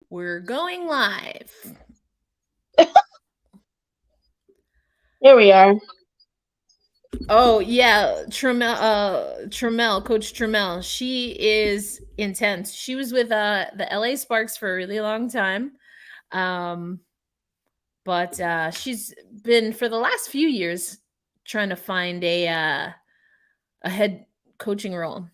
We're going live. Here we are. Oh yeah, Trammell, Coach Trammell. She is intense. She was with the LA Sparks for a really long time. Um, but she's been for the last few years trying to find a head coaching role.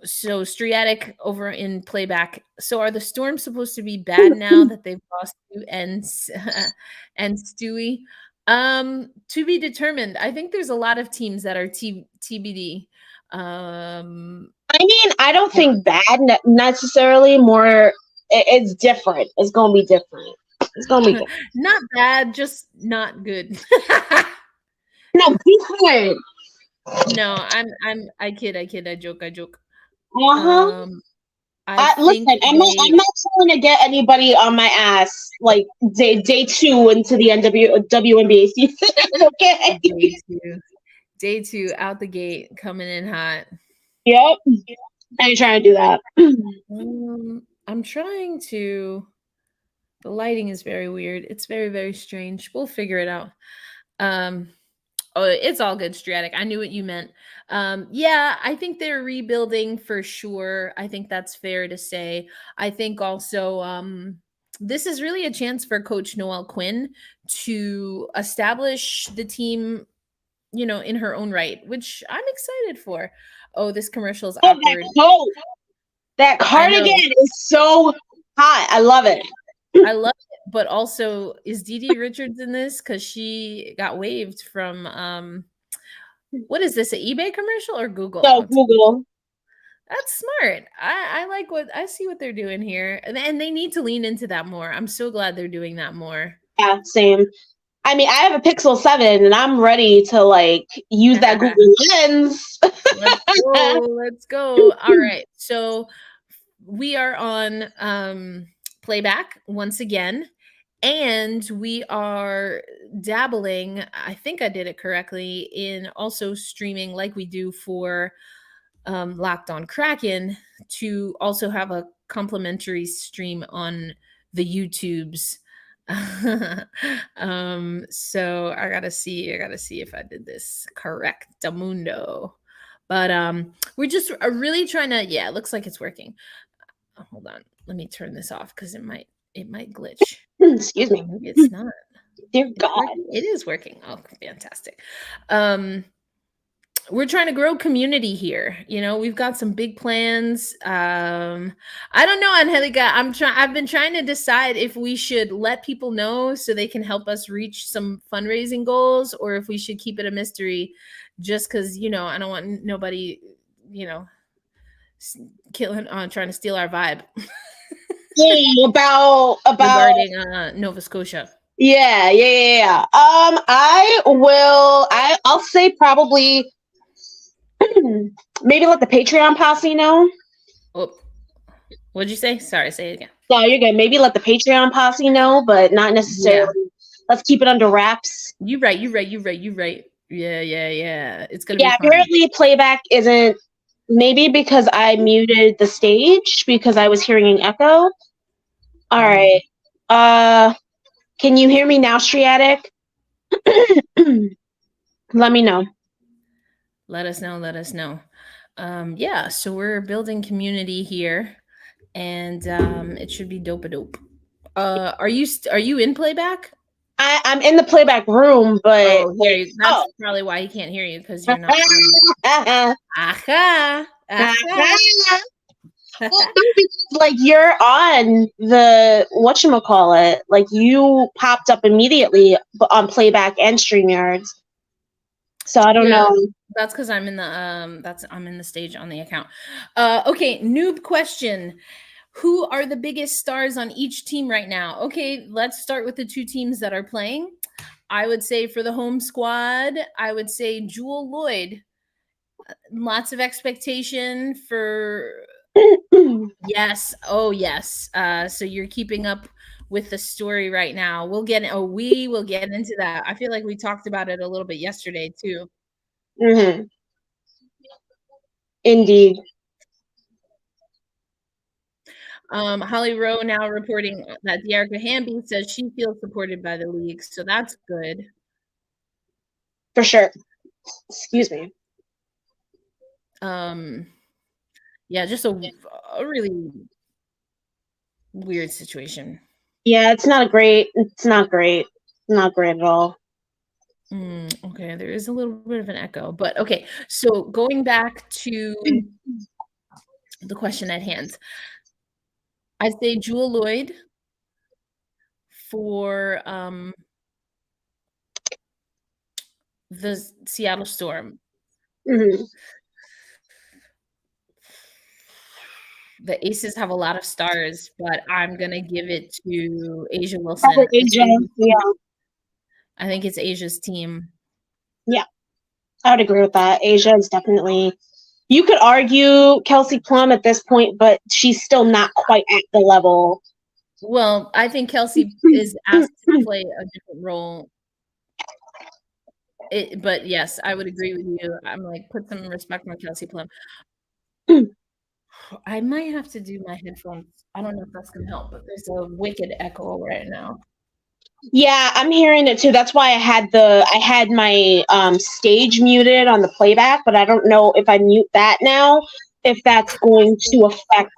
So Striatic over in Playback. So are the Storms supposed to be bad now that they've lost you and and Stewie? To be determined. I think there's a lot of teams that are TBD. I mean, I don't Yeah. think bad necessarily. More, it's different. It's gonna be different. It's gonna be different. Not bad, just not good. No, different. No, I kid, I joke. Uh huh. Um, I Listen, think I'm they not trying to get anybody on my ass like day two into the WNBA season. Okay. day two, day two out the gate, coming in hot. Yep. I ain't trying to do that. I'm trying to. The lighting is very weird. It's very, very strange. We'll figure it out. Um, oh, it's all good, Stratic. I knew what you meant. Yeah, I think they're rebuilding for sure. I think that's fair to say. I think also this is really a chance for Coach Noelle Quinn to establish the team, in her own right, which I'm excited for. Oh, this commercial is Oh, that awkward. coat, that I cardigan know. is so hot. I love it. I love it, but also is Dee Dee Richards in this? Because she got waived from what is this? An eBay commercial or Google? So Google. That's smart. I like what I see what they're doing here. And they need to lean into that more. I'm so glad they're doing that more. Yeah, same. I mean, I have a Pixel 7 and I'm ready to like use that Google Lens. Let's go. Let's go. All right. So we are on Playback once again. And we are dabbling, I think I did it correctly, in also streaming like we do for Locked on Kraken to also have a complimentary stream on the YouTubes. So I gotta see if I did this correct, Mundo. But we're just really trying to, yeah, it looks like it's working. Hold on, let me turn this off because it might glitch. Excuse me. Maybe it's not. Dear Is it God. working? It is working. Oh, fantastic. We're trying to grow community here. We've got some big plans. I don't know, Angelica. I've been trying to decide if we should let people know so they can help us reach some fundraising goals, or if we should keep it a mystery, just because I don't want nobody, you know, killing on trying to steal our vibe Yeah, about regarding Nova Scotia. yeah. I'll say probably maybe let the Patreon posse know. Oh, what'd you say? Sorry, say it again. No, you're good. Maybe let the Patreon posse know, but not necessarily. Yeah. Let's keep it under wraps. You right. Yeah. It's gonna be Yeah, fun. apparently playback isn't. Maybe because I muted the stage because I was hearing an echo. All right. Can you hear me now, Striatic? Let me know. Let us know. Yeah, so we're building community here, and it should be dope. Are you in playback? I'm in the playback room, but Oh, here that's probably why he can't hear you, because you're not aha. like you're on the whatchamacallit. Like you popped up immediately on playback and StreamYards. So I don't know. That's because I'm in the stage on the account. Okay, noob question. Who are the biggest stars on each team right now? Okay, let's start with the two teams that are playing. I would say for the home squad, I would say Jewel Lloyd. Lots of expectation for yes. Oh yes. So you're keeping up with the story right now. We will get into that. I feel like we talked about it a little bit yesterday too. Mm-hmm. Indeed. Holly Rowe now reporting that Dearica Hamby says she feels supported by the league, so that's good. For sure. Excuse me. Yeah, just a really weird situation. Yeah, it's not great. It's not great. Not great at all. Okay, there is a little bit of an echo, but okay. So going back to the question at hand, I'd say Jewel Lloyd for the Seattle Storm. Mm-hmm. The Aces have a lot of stars, but I'm gonna give it to Asia Wilson. Asia, yeah. I think it's Asia's team. Yeah, I would agree with that. Asia is definitely. You could argue Kelsey Plum at this point, but she's still not quite at the level. Well, I think Kelsey is asked to play a different role. But yes, I would agree with you. I'm like, put some respect on Kelsey Plum. I might have to do my headphones. I don't know if that's gonna help, but there's a wicked echo right now. Yeah, I'm hearing it too. That's why I had my stage muted on the playback, but I don't know if I mute that now, if that's going to affect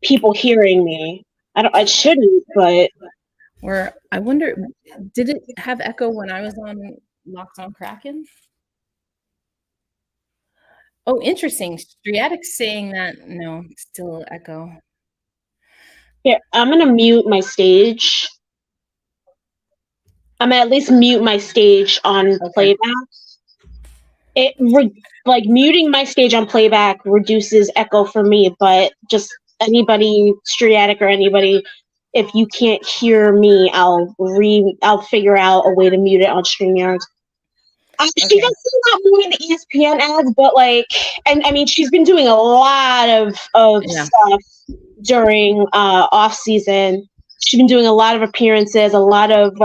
people hearing me. I shouldn't, but Or I wonder, did it have echo when I was on Locked on Kraken? Oh, interesting. Striatic's saying that no, still echo. here, I'm gonna mute my stage. I'm gonna at least mute my stage on playback. Like muting my stage on playback reduces echo for me, but just anybody, Striatic or anybody, if you can't hear me, I'll figure out a way to mute it on StreamYard. She does not more in the ESPN ads, but and I mean, she's been doing a lot of stuff during off season. She's been doing a lot of appearances, a lot of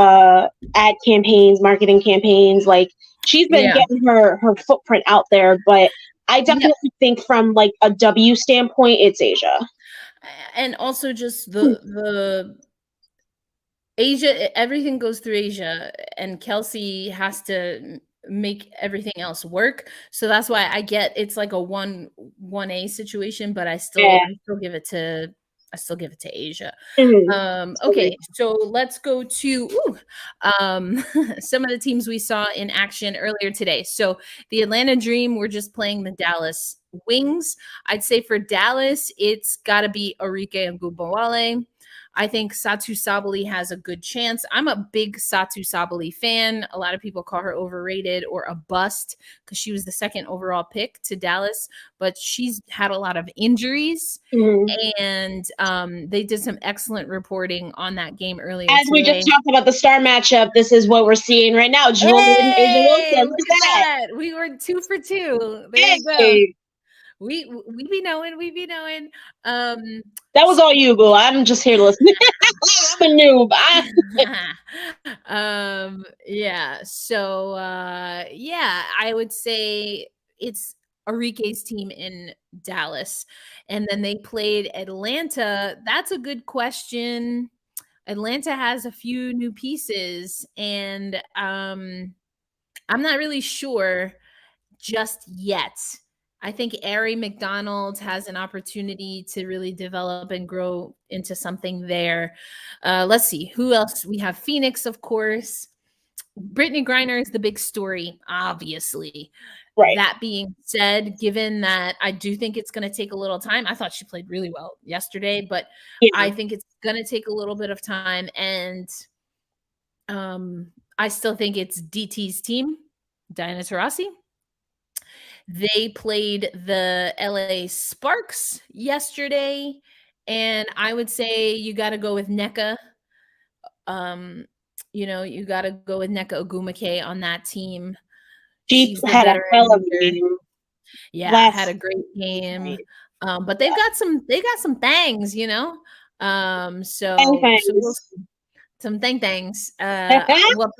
ad campaigns, marketing campaigns. Like she's been getting her footprint out there. But I definitely think from like a W standpoint, it's Asia. And also just the Asia, everything goes through Asia, and Kelsey has to make everything else work. So that's why I get it's like a 1A situation, but I still give it to Asia. Okay, so let's go to some of the teams we saw in action earlier today. So the Atlanta Dream were just playing the Dallas Wings. I'd say for Dallas, it's got to be Arike Ngubowale. I think Satu Sabali has a good chance. I'm a big Satu Sabali fan. A lot of people call her overrated or a bust because she was the second overall pick to Dallas, but she's had a lot of injuries. And they did some excellent reporting on that game earlier As today. We just talked about the star matchup, this is what we're seeing right now. Jewel and Asia Wilson. Look at that. We were 2 for 2. There you go. We be knowing. That was all you, boo. I'm just here to listen. I'm a noob. Yeah. So I would say it's Arike's team in Dallas. And then they played Atlanta. That's a good question. Atlanta has a few new pieces, and I'm not really sure just yet. I think Ari McDonald has an opportunity to really develop and grow into something there. Let's see who else we have. Phoenix, of course. Brittany Griner is the big story, obviously. Right. That being said, given that I do think it's going to take a little time, I thought she played really well yesterday, but I think it's going to take a little bit of time. And I still think it's DT's team, Diana Taurasi. They played the LA Sparks yesterday, and I would say you got to go with NECA. You got to go with NECA Ogumake on that team. She's the had a hell of a game. Yeah, had a great game. But they've got some things, so we'll see. Some things. Well,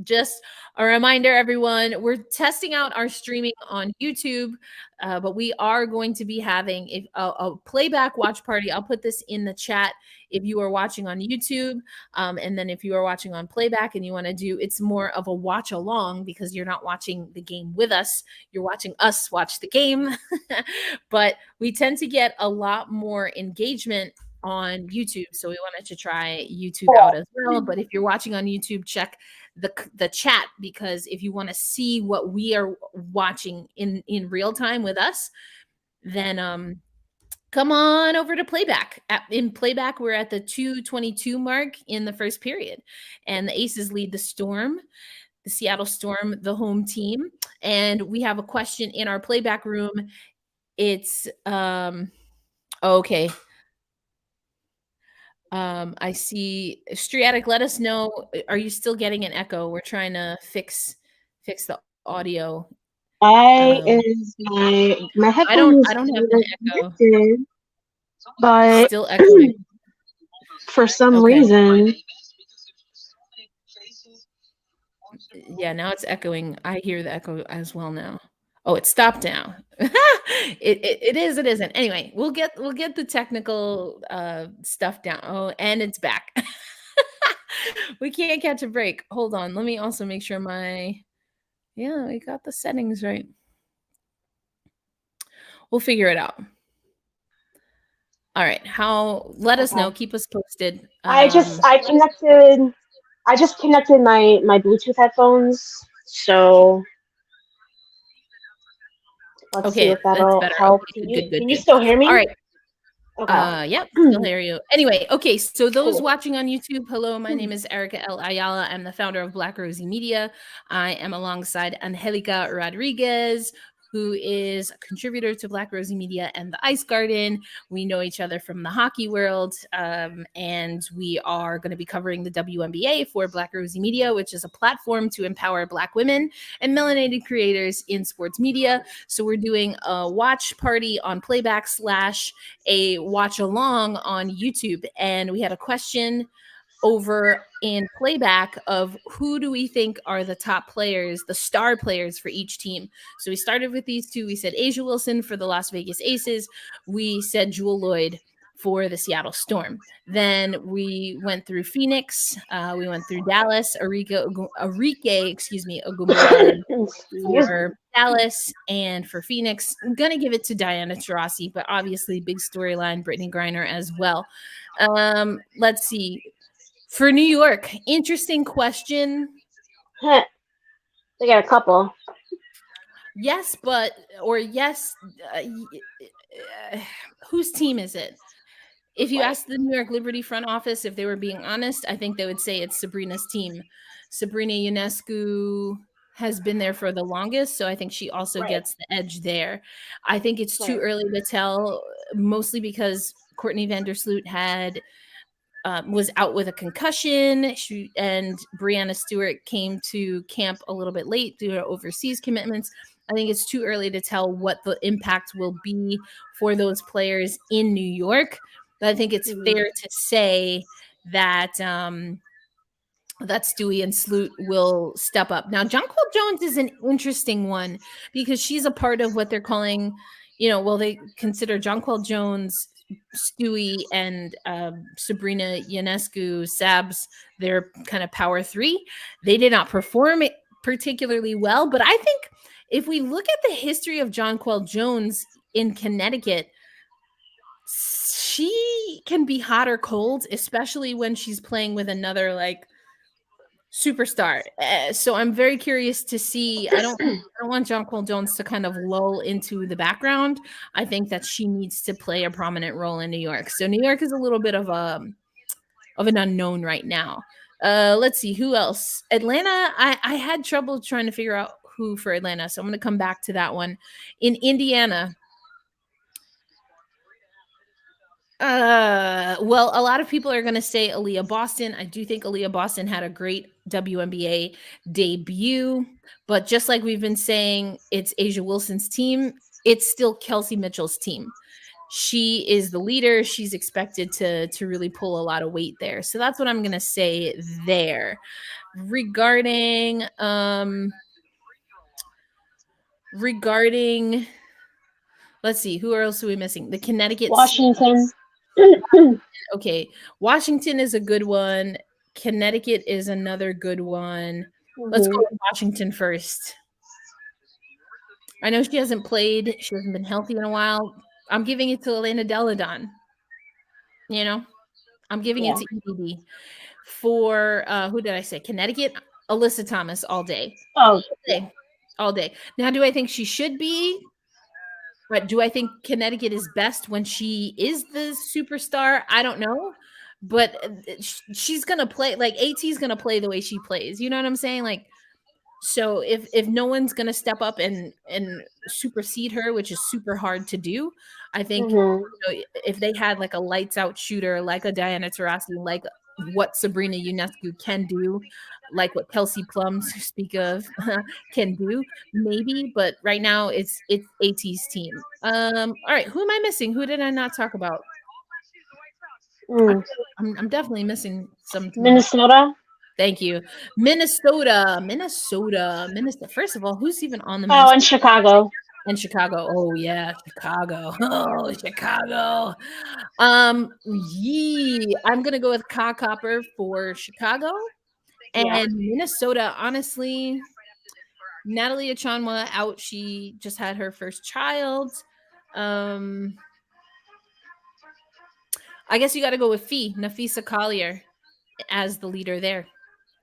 Just a reminder, everyone, we're testing out our streaming on YouTube, but we are going to be having a playback watch party. I'll put this in the chat if you are watching on YouTube. And then if you are watching on playback and you want to do, it's more of a watch along because you're not watching the game with us. You're watching us watch the game. But we tend to get a lot more engagement on YouTube. So we wanted to try YouTube out as well. But if you're watching on YouTube, check the chat, because if you want to see what we are watching in real time with us, then come on over to playback. In playback, we're at the 2:22 mark in the first period, and the Aces lead the Storm, the Seattle Storm, the home team. And we have a question in our playback room. It's okay. I see Striatic, let us know. Are you still getting an echo? We're trying to fix the audio. My headphones I don't have an echo. connected, but Still echoing. for some reason. Yeah, now it's echoing. I hear the echo as well now. Oh, it stopped now. It is, it isn't. Anyway, we'll get the technical stuff down. Oh, and it's back. We can't catch a break. Hold on. Let me also make sure yeah, we got the settings right. We'll figure it out. All right. Let us know. Keep us posted. I just connected my Bluetooth headphones, so let's see if that'll help. Okay, good. Can you still hear me? All right. Okay. Yep, still hear you. Anyway, okay, so those watching on YouTube, hello, my name is Erica L. Ayala. I'm the founder of Black Rosie Media. I am alongside Angelica Rodriguez, who is a contributor to Black Rosie Media and the Ice Garden. We know each other from the hockey world, and we are going to be covering the WNBA for Black Rosie Media, which is a platform to empower Black women and melanated creators in sports media. So we're doing a watch party on playback / a watch along on YouTube. And we had a question over in playback of who do we think are the top players, the star players for each team. So we started with these two. We said Asia Wilson for the Las Vegas Aces. We said Jewel Lloyd for the Seattle Storm. Then we went through Phoenix. We went through Dallas, Arike Ogunbowale for Dallas, and for Phoenix, I'm going to give it to Diana Taurasi, but obviously big storyline, Brittany Griner as well. Let's see. For New York, interesting question. They got a couple. Yes, whose team is it? If you ask the New York Liberty front office if they were being honest, I think they would say it's Sabrina's team. Sabrina Ionescu has been there for the longest, so I think she also gets the edge there. I think it's too early to tell, mostly because Courtney Vandersloot was out with a concussion, and Breanna Stewart came to camp a little bit late due to overseas commitments. I think it's too early to tell what the impact will be for those players in New York. But I think it's fair to say that that Stewie and Sloot will step up. Now, Jonquil Jones is an interesting one because she's a part of what they're calling, they consider Jonquil Jones, Stewie, and Sabrina Ionescu, Sabs, their kind of power three. They did not perform it particularly well, but I think if we look at the history of Jonquil Jones in Connecticut, she can be hot or cold, especially when she's playing with another superstar. So I'm very curious to see. I don't want Jonquil Jones to kind of lull into the background. I think that she needs to play a prominent role in New York. So New York is a little bit of an unknown right now. Let's see who else. Atlanta. I had trouble trying to figure out who for Atlanta, so I'm going to come back to that one. In Indiana. Well, a lot of people are going to say Aaliyah Boston. I do think Aaliyah Boston had a great WNBA debut, but just like we've been saying, it's Asia Wilson's team. It's still Kelsey Mitchell's team. she is the leader. She's expected to really pull a lot of weight there. So that's what I'm gonna say there. Regarding let's see, who else are we missing? The Connecticut. Washington. Okay, Washington is a good one. Connecticut is another good one. Let's go Mhm. with Washington first. I know she hasn't played. She hasn't been healthy in a while. I'm giving it to Elena Deladon. You know, I'm giving it Yeah. to EDD. For who did I say? Connecticut, Alyssa Thomas all day. Oh, All yeah. day. All day. Now, do I think she should be? But do I think Connecticut is best when she is the superstar? I don't know. But she's gonna play like AT's gonna play the way she plays. You know what I'm saying? Like, so if no one's gonna step up and supersede her, which is super hard to do, I think Mhm. if they had like a lights out shooter like a Diana Taurasi, like what Sabrina Ionescu can do, like what Kelsey Plum, speak of, can do, maybe. But right now it's AT's team. All right, who am I missing? Who did I not talk about? I, Mm. I'm definitely missing some teams. Minnesota. Thank you. Minnesota. First of all, who's even on the Oh, Minnesota and Chicago. and Chicago? Oh yeah, Chicago. Oh, Chicago. I'm gonna go with Ka Copper for Chicago Yeah. and Minnesota. Honestly, Natalie Achanwa out. She just had her first child. Um, I guess you got to go with Nafisa Collier as the leader there.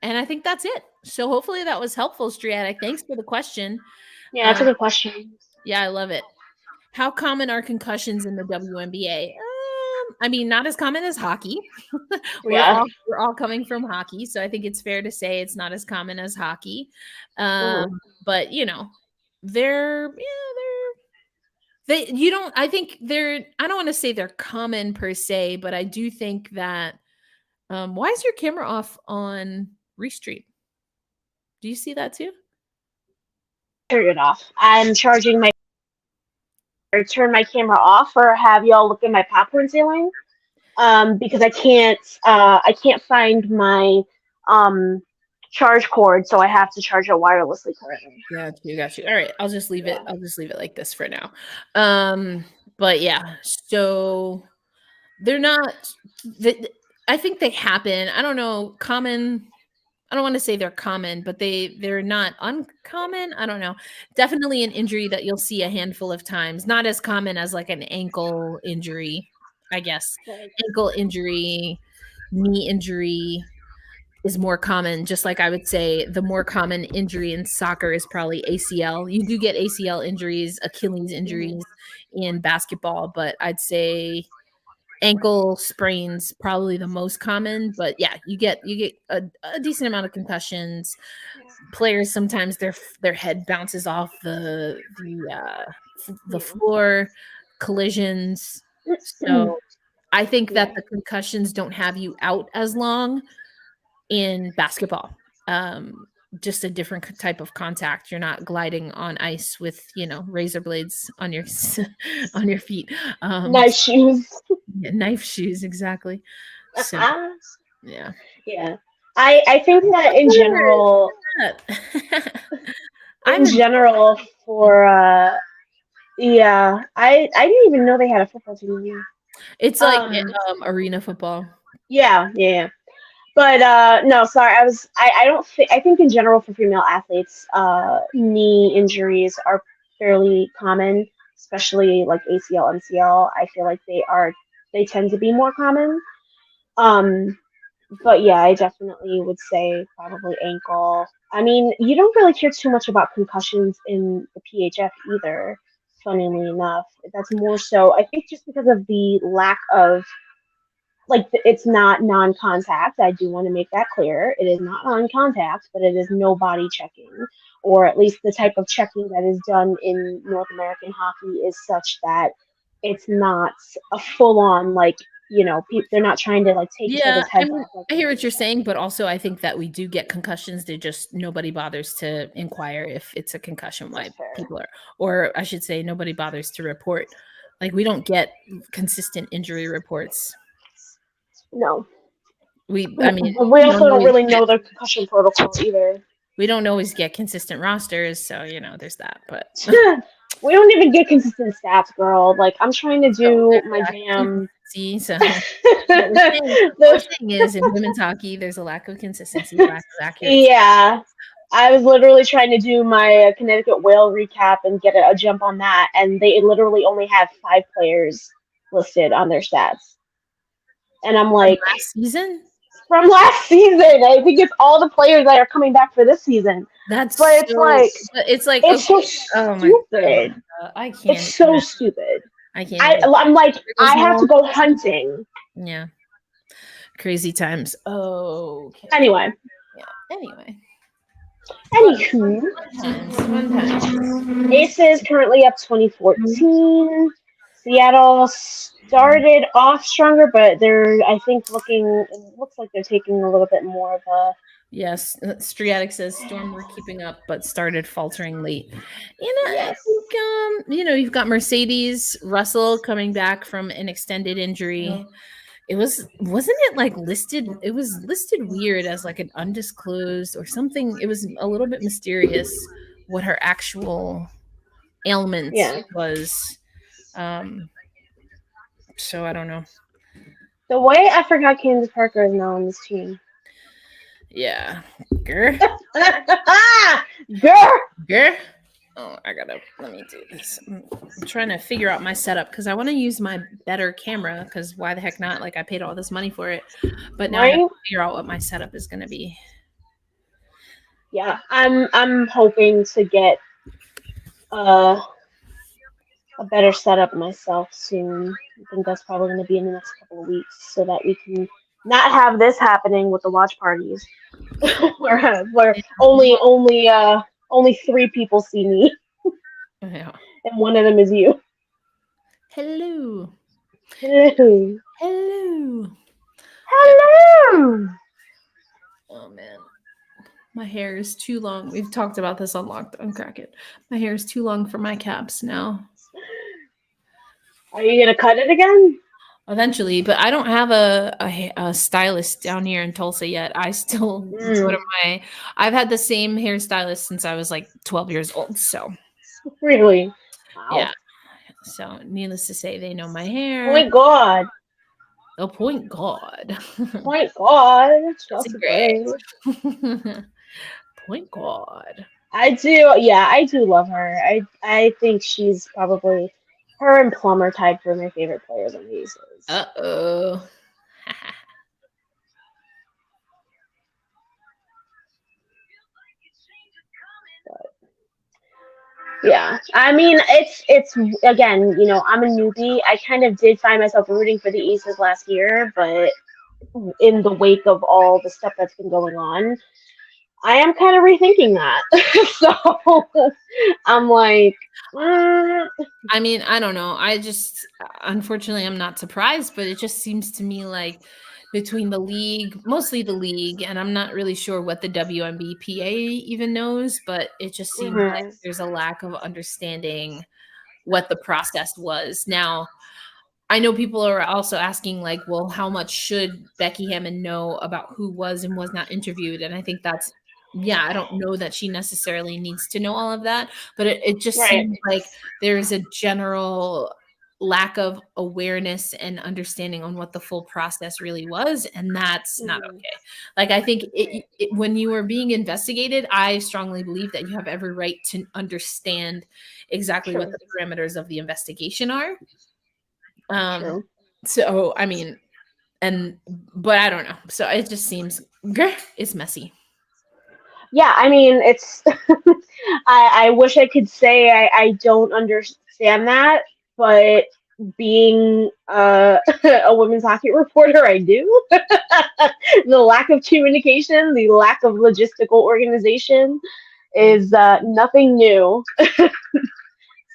And I think that's it. So hopefully that was helpful, Striatic. Thanks for the question. Yeah, that's a Um, good question. yeah, I love it. How common are concussions in the WNBA? I mean, not as common as hockey. we're Yeah. all we're all coming from hockey, so I think it's fair to say it's not as common as hockey. Mhm. But they're they you don't. I think they're. I don't want to say they're common per se, but I do think that. Why is your camera off on Restream? Do you see that too? Turn it off. I'm charging my or turn my camera off or have y'all look at my popcorn ceiling. Because I can't find my um charge cord, so I have to charge it wirelessly currently. Got you. All right, I'll just leave it. Yeah. I'll just leave it like this for now. But yeah, so they're not. I think they happen. I don't know. Common. I don't want to say they're common, but they're not uncommon. I don't know. Definitely an injury that you'll see a handful of times. Not as common as like an ankle injury, I guess. Right. Ankle injury, knee injury is more common. Just like I would say the more common injury in soccer is probably ACL. You do get ACL injuries, Achilles Mhm. injuries in basketball, but I'd say ankle sprains probably the most common. But yeah, you get a decent amount of concussions. Players sometimes their head bounces off the Yeah. floor, collisions. Yeah. So I think that Yeah. the concussions don't have you out as long in basketball. Just a different type of contact. You're not gliding on ice with, razor blades on your on your feet. Nice shoes. Yeah, knife shoes, exactly. So, yeah. Yeah. I think that in general I'm in in, general for yeah, I didn't even know they had a football team here. it's like Um arena football. yeah. But no, sorry. I don't think I think in general for female athletes, knee injuries are fairly common, especially like ACL, MCL. I feel like they tend to be more common. Um, but yeah, I definitely would say probably ankle. I mean, you don't really hear too much about concussions in the PHF either. Funnily enough, that's more so. I think just because of the lack of it's not non-contact. I do want to make that clear. It is not non-contact, but it is no body checking, or at least the type of checking that is done in North American hockey is such that it's not a full-on they're not trying to like take each Yeah, other's I heads mean, off like I they hear do. what you're saying, but also I think that we do get concussions. They just nobody bothers to inquire if it's a concussion. That's Why fair. people are, or I should say, nobody bothers to report Like, we don't get consistent injury reports. No. I mean, We also don't really know the concussion protocol either. We don't always get consistent rosters, so there's that. But we don't even get consistent stats, girl. Like, I'm trying to do my damn. See, so the thing is, in women's hockey, there's a lack of consistency, lack of accuracy. Yeah, I was literally trying to do my Connecticut Whale recap and get a jump on that, and they literally only have 5 players listed on their stats. And I'm like, from last season, I think it's all the players that are coming back for this season. It's so stupid. I can't. It's so stupid. I can't. I'm like, I have to go hunting. Yeah. Crazy times. Oh. Okay. Anyway. Anywho. Fun times. Aces currently up 2014. Seattle started off stronger, but they're, I think, it looks like they're taking a little bit more of a. Yes, Striatic says Storm were keeping up, but started faltering late. I think you've got Mercedes Russell coming back from an extended injury. It wasn't it like listed? It was listed weird as like an undisclosed or something. It was a little bit mysterious what her actual ailment was. So I don't know. The way I forgot Candace Parker is now on this team. Yeah. Grr. Grr. Oh, let me do this. I'm trying to figure out my setup because I want to use my better camera because why the heck not? Like, I paid all this money for it. But now I have to figure out what my setup is going to be. Yeah, I'm hoping to get a better setup myself soon. I think that's probably going to be in the next couple of weeks so that we can not have this happening with the watch parties where only 3 people see me. Yeah. And one of them is you. Hello. Oh man. My hair is too long. We've talked about this on Lockdown Crack It. My hair is too long for my caps now. Are you gonna cut it again? Eventually, but I don't have a stylist down here in Tulsa yet. I still go to I've had the same hairstylist since I was like 12 years old. So really, wow. Yeah. So needless to say, they know my hair. Oh my god. Oh, point God. Point God. That's great. Point God. I do love her. I think she's probably her and Plummer tied for my favorite players on the Aces. Uh-oh. Yeah, I mean, it's again, I'm a newbie. I kind of did find myself rooting for the Aces last year, but in the wake of all the stuff that's been going on, I am kind of rethinking that. So I'm like, I mean, I don't know. Unfortunately, I'm not surprised, but it just seems to me like between the league, mostly the league, and I'm not really sure what the WNBPA even knows, but it just seems like there's a lack of understanding what the process was. Now, I know people are also asking, like, well, how much should Becky Hammon know about who was and was not interviewed? And I think I don't know that she necessarily needs to know all of that, but it just seems like there's a general lack of awareness and understanding on what the full process really was, and that's not okay. Like, I think when you are being investigated, I strongly believe that you have every right to understand exactly what the parameters of the investigation are. So I mean, but I don't know. So it just seems it's messy. Yeah, I mean, it's. I wish I could say I don't understand that, but being a women's hockey reporter, I do. The lack of communication, the lack of logistical organization is nothing new.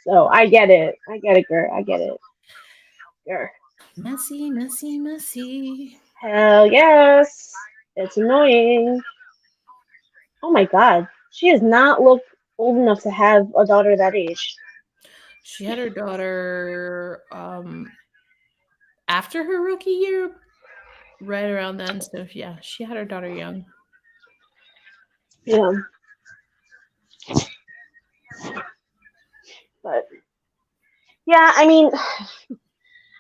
So I get it. Girl. I get it. Girl. Messy. Hell yes. It's annoying. Oh my god. She does not look old enough to have a daughter that age. She had her daughter after her rookie year, right around then. So yeah, she had her daughter young. Yeah, but yeah, I mean,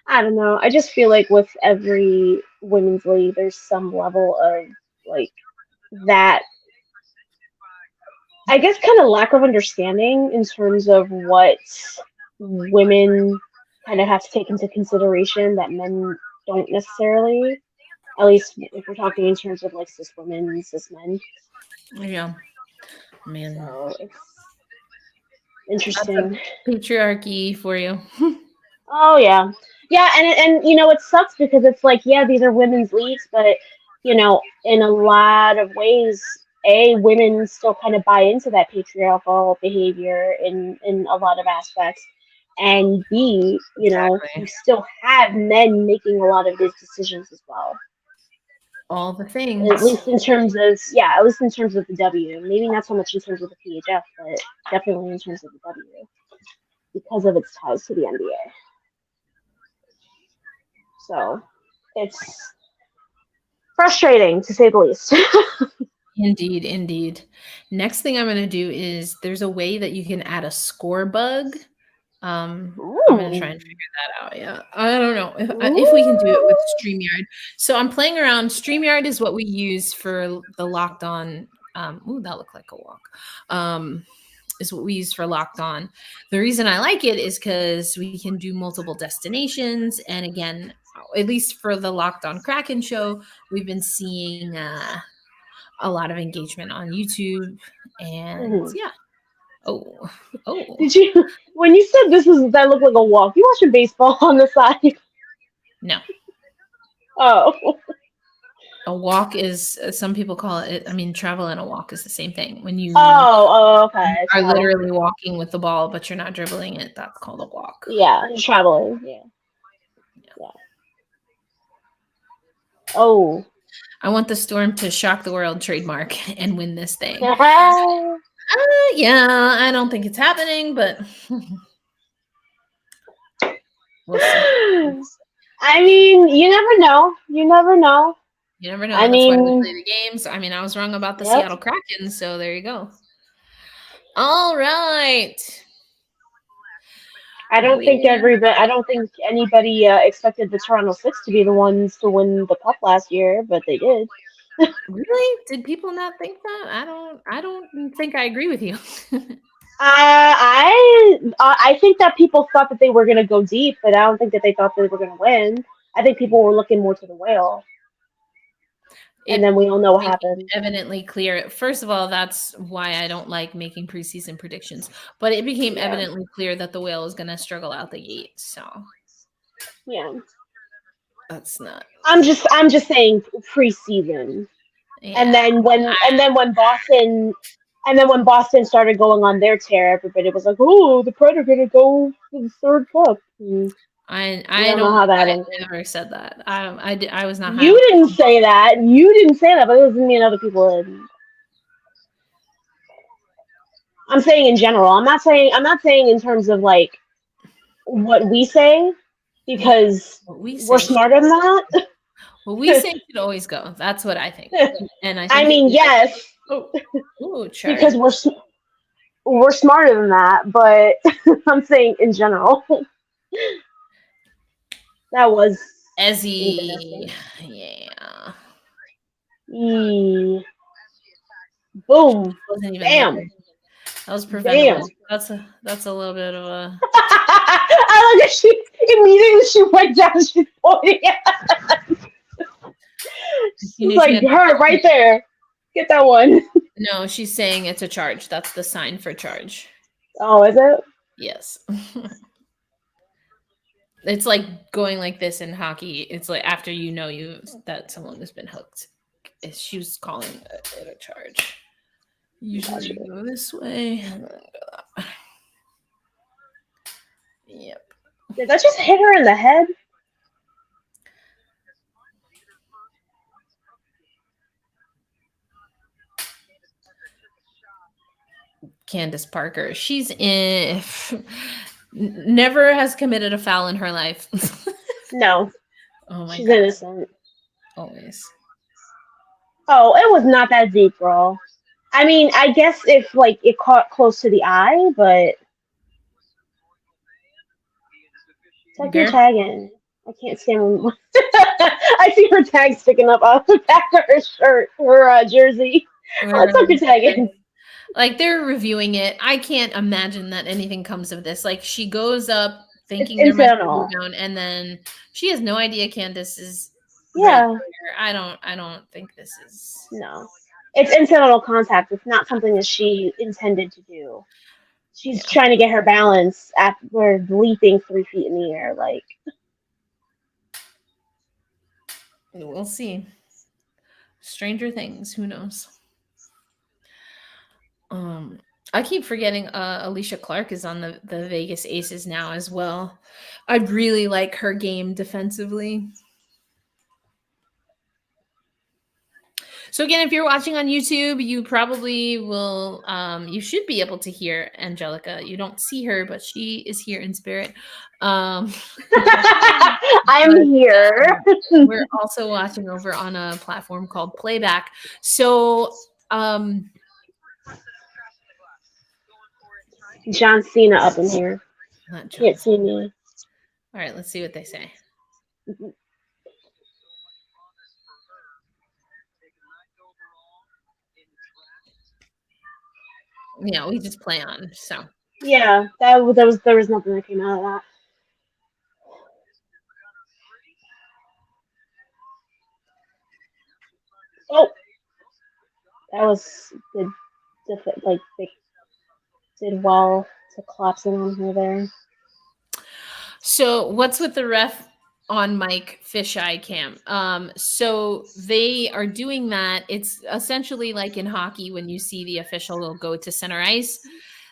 I don't know. I just feel like with every women's league, there's some level of like that. I guess kind of lack of understanding in terms of what women kind of have to take into consideration that men don't necessarily. At least if we're talking in terms of like cis women and cis men. Yeah, man, So it's that's a interesting. patriarchy for you. Oh yeah, yeah, and it sucks because it's like yeah, these are women's leagues, but in a lot of ways, women still kind of buy into that patriarchal behavior in a lot of aspects, and B, Exactly. you still have men making a lot of these decisions as well. All the At things. least in terms of yeah, at least in terms of the W. Maybe not so much in terms of the PHF, but definitely in terms of the W because of its ties to the NBA. So it's frustrating to say the least. Indeed, indeed. Next thing I'm going to do is there's a way that you can add a score bug. I'm gonna try Ooh. and figure that out. Yeah, I don't know if we can do it with Ooh. StreamYard. So I'm playing around. StreamYard is what we use for the Locked On. Ooh, that looked like a walk. Is what we use for Locked On. The reason I like it is because we can do multiple destinations, and again, at least for the Locked On Kraken show, we've been seeing a lot of engagement on YouTube, and Mhm. yeah. Oh, oh Did you when you said that looked like a walk? You watching baseball on the side? no. Oh. A walk is some people call it, I mean, travel and a walk is the same thing. When you Oh. Okay. are So literally walking with the ball, but you're not dribbling it, that's called a walk. yeah, traveling. Yeah. Yeah. Yeah. Oh. I want the Storm to shock the world trademark and win this thing. I Yeah, I don't think it's happening, but we'll see. mean, you never know. You never know. You never I know. That's why we mean, play the games. I mean, I was wrong about the yep. Seattle Kraken, so there you go. All right. We I don't think anybody expected the Toronto Six to be the ones to win the cup last year, but they did. really did people not think that? I don't think I agree with you. I think that people thought that they were gonna go deep, but I don't think that they thought they were gonna win. I think people were looking more to the whale, and It then we all know what became happened. evidently clear. First of all, that's why I don't like making preseason predictions. But it became Yeah, evidently clear that the whale is going to struggle out the gate. So yeah. that's not. I'm just saying preseason, and Yeah. then when Boston started going on their tear, everybody was like, "Oh, the Predator gonna go for the third cup." We I don't know don't. how that I ended. never said that. I was not high You on. didn't say that. You didn't say that, but it doesn't mean other people did. I'm saying in general. I'm not saying in terms of like what we say Yeah. because What we we're say should smarter than that. what we say should always go. That's what I think. And I I think it mean, would. yes, Oh, ooh, charge. because we're smarter than that, but I'm saying in general that was Ezzy. embarrassing. Yeah. E- Boom, Wasn't even bam, there. That was bam. preventable. That's a little bit of a I like that she immediately she went down. She's pointing. you She's knew she like had to her right there. Get that one. no, she's saying it's a charge. That's the sign for charge. Oh, is it? Yes. It's like going like this in hockey. It's like after you know you that someone has been hooked. She was calling it a charge. Usually Gotcha. you go this way. Yep. Did that just hit her in the head? Candace Parker. She's in Never has committed a foul in her life. No, Oh my she's god, innocent. always. Oh, it was not that deep, girl. I mean, I guess if like it caught close to the eye, but check your Girl, tagging. I can't stand when I see her tag sticking up off the back of her shirt, her jersey. we're, Let's check your tagging. like they're reviewing it. I can't imagine that anything comes of this. Like she goes up It's thinking there might be a incidental. rebound, and then she has no idea Candace is right Yeah, there. I don't think this is. no. It's incidental contact. It's not something that she intended to do. She's Yeah, trying to get her balance after leaping 3 feet in the air. Like, we'll see. Stranger things. Who knows? Um, I keep forgetting Alicia Clark is on the Vegas Aces now as well. I really like her game defensively. So again, if you're watching on YouTube, you probably will you should be able to hear Angelica. You don't see her, but she is here in spirit. Um I'm but here. we're also watching over on a platform called Playback. So John Cena up in here. not Can't Johnson. see me. All right, let's see what they say. Yeah, we just play on. So Yeah, there was nothing that came out of that. Oh, that was good. Like they did well to collapse in on her there. So what's with the ref on Mike fisheye cam? So they are doing that. It's essentially like in hockey when you see the official will go to center ice.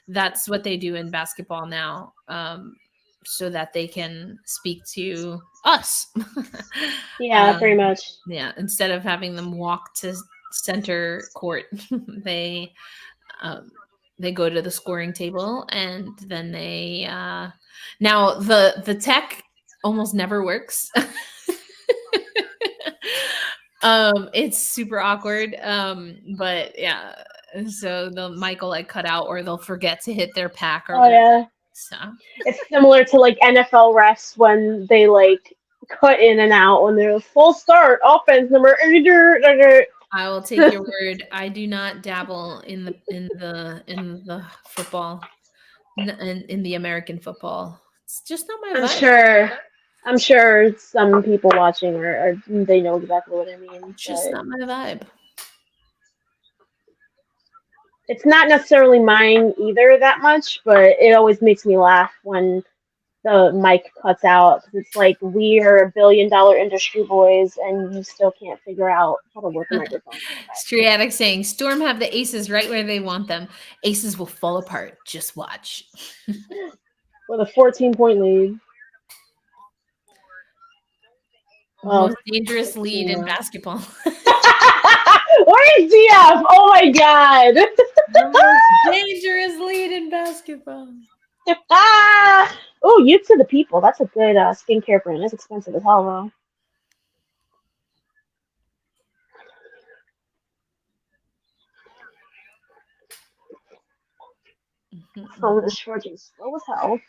That's what they do in basketball now. So that they can speak to us. Yeah, pretty much. Yeah, instead of having them walk to center court, they um, they go to the scoring table and then they now the tech almost never works. It's super awkward. But yeah, so the Michael like cut out or they'll forget to hit their pack or Oh whatever. yeah, So it's similar to like NFL refs when they like cut in and out when they're full start offense number. I will take your word. I do not dabble in the football in the American football. It's just not my I'm vibe. sure. I'm sure some people watching are they know exactly what I mean, Just but not my vibe. it's not necessarily mine either that much. But it always makes me laugh when the mic cuts out 'cause it's like we are $1 billion industry boys and you still can't figure out how to work a microphone. Striatic saying Storm have the aces right where they want them. Aces will fall apart. Just watch. With a 14-point lead. Oh, Most dangerous lead in 15. basketball. Where is DF? Oh my god. The most dangerous lead in basketball. Ah! Oh, you to the people. That's a good skincare brand. It's expensive as hell though. Oh, the short is slow as hell.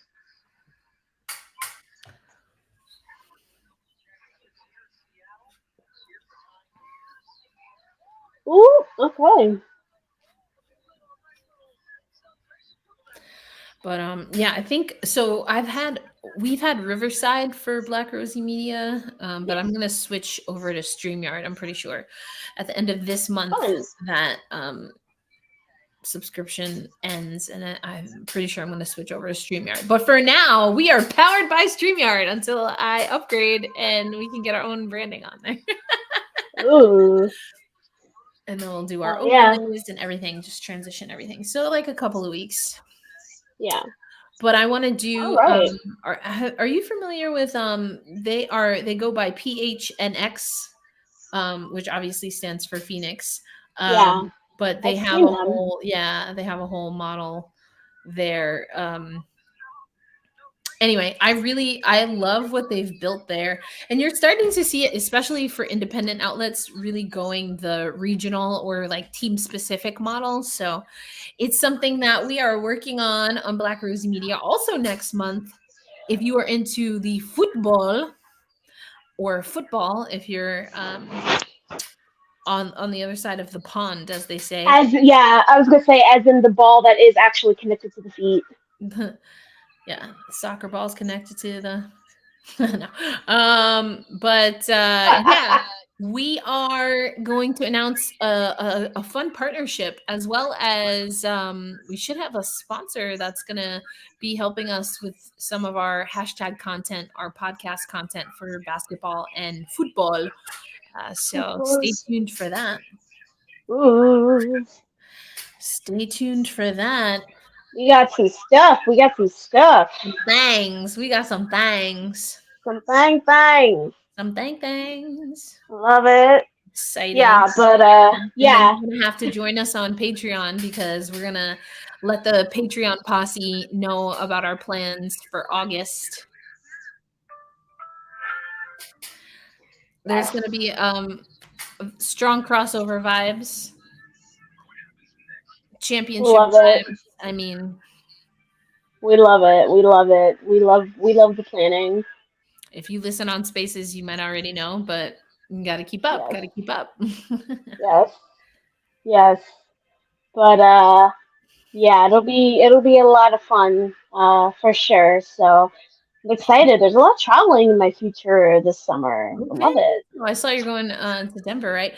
Ooh, okay. But yeah, I think so. We've had Riverside for Black Rosie Media, but I'm gonna switch over to StreamYard. I'm pretty sure at the end of this month Fun. that subscription ends, and I'm pretty sure I'm gonna switch over to StreamYard. But for now, we are powered by StreamYard until I upgrade and we can get our own branding on there. Ooh. And then we'll do our Oh yeah. overlays and everything, just transition everything. So like a couple of weeks. Yeah. But I want to All do right. are you familiar with they go by PHNX, which obviously stands for Phoenix. Yeah. But they I've have seen a them. whole, yeah, they have a whole model there. Anyway, I love what they've built there. And you're starting to see it, especially for independent outlets, really going the regional or like team specific model. So it's something that we are working on Black Rosie Media. Also next month, if you are into the football or football, if you're on the other side of the pond, as they say. As yeah, I was gonna say as in the ball that is actually connected to the feet. Yeah, soccer ball's connected to the no. But yeah, we are going to announce a fun partnership, as well as we should have a sponsor that's going to be helping us with some of our hashtag content, our podcast content for basketball and football. So stay tuned for that. Ooh, Stay tuned for that. we got some stuff. We got some stuff. Some things. We got some things. Some things. Some things. Love it. Exciting. Yeah, but And then yeah. you're gonna have to join us on Patreon, because we're gonna let the Patreon posse know about our plans for August. There's gonna be strong crossover vibes, championship Love it. vibes. I mean, We love it. We love it. We love the planning. if you listen on Spaces, you might already know, but you gotta keep up. Yes. Gotta keep up. Yes. Yes. But yeah, it'll be a lot of fun, for sure. So I'm excited. There's a lot of traveling in my future this summer. I Okay. love it. Oh, I saw you're going to Denver, right?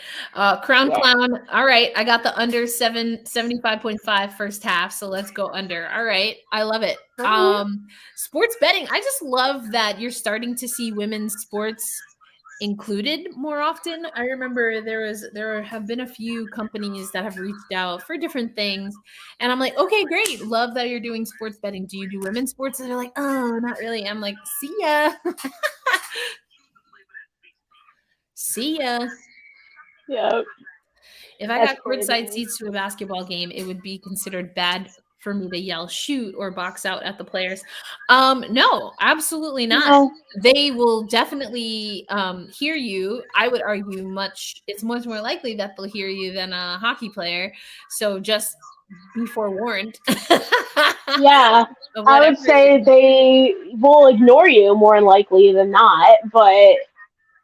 Crown Yeah. Clown. All right. I got the under 75.5 first half. So let's go under. All right. I love it. Alright. Sports betting. I just love that you're starting to see women's sports included more often. I remember there have been a few companies that have reached out for different things, and I'm like, okay, great, love that you're doing sports betting. Do you do women's sports? And they're like, oh, not really. I'm like, see ya. See ya. Yeah. If I That's got courtside crazy. seats to a basketball game, it would be considered bad for me to yell shoot or box out at the players. No, absolutely not. No. They will definitely hear you. I would argue it's much more likely that they'll hear you than a hockey player. So just be forewarned Yeah. of I would whatever. say they will ignore you more likely than not, but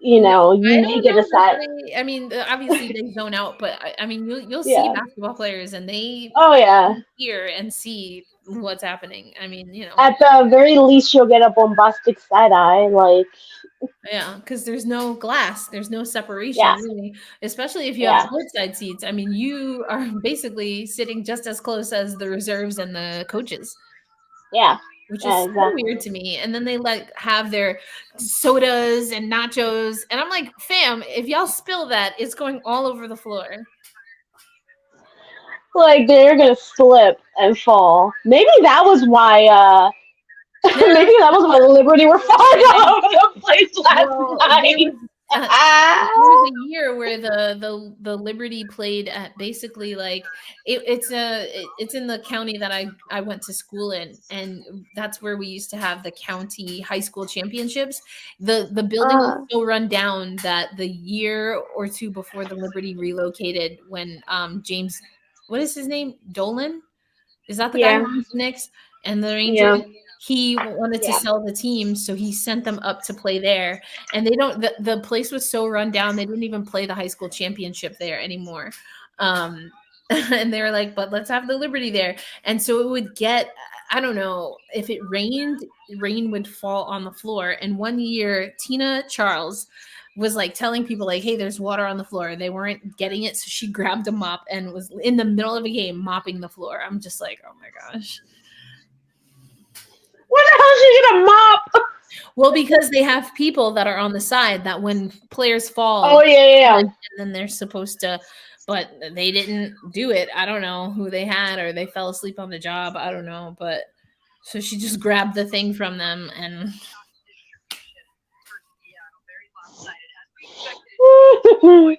No, you I may don't get know a that set. they. I mean, obviously they zone out, but I mean, you'll see Yeah. basketball players and they Oh yeah. hear and see what's happening. I mean, At the very least, you'll get a bombastic side eye. Like, yeah, because there's no glass, there's no separation yeah, really, especially if you have yeah, courtside seats. I mean, you are basically sitting just as close as the reserves and the coaches, yeah, which yeah, is so weird exactly. to me. And then they like have their sodas and nachos, and I'm like, fam, if y'all spill that, it's going all over the floor. Like they're gonna slip and fall. Maybe that was why. Yeah, Maybe that was why Liberty were falling yeah. all over the place last Well, night. there was a year where the Liberty played at basically like it's in the county that I went to school in, and that's where we used to have the county high school championships. The building was uh, so run down that the year or two before the Liberty relocated, when James, what is his name, Dolan, is that the guy yeah, who owns the Knicks and the yeah, Rangers? He wanted to yeah. sell the team, so he sent them up to play there. And they don't. The place was so run down, they didn't even play the high school championship there anymore. Um, and they were like, "But let's have the Liberty there." And so it would get. I don't know if it rained, rain would fall on the floor. And one year, Tina Charles was like telling people like, "Hey, there's water on the floor." They weren't getting it, so she grabbed a mop and was in the middle of a game mopping the floor. I'm just like, "Oh my gosh." What the hell is she gonna mop? Well, because they have people that are on the side that when players fall, Oh yeah, yeah, and then they're supposed to, but they didn't do it. I don't know who they had, or they fell asleep on the job. I don't know, but so she just grabbed the thing from them, and yeah.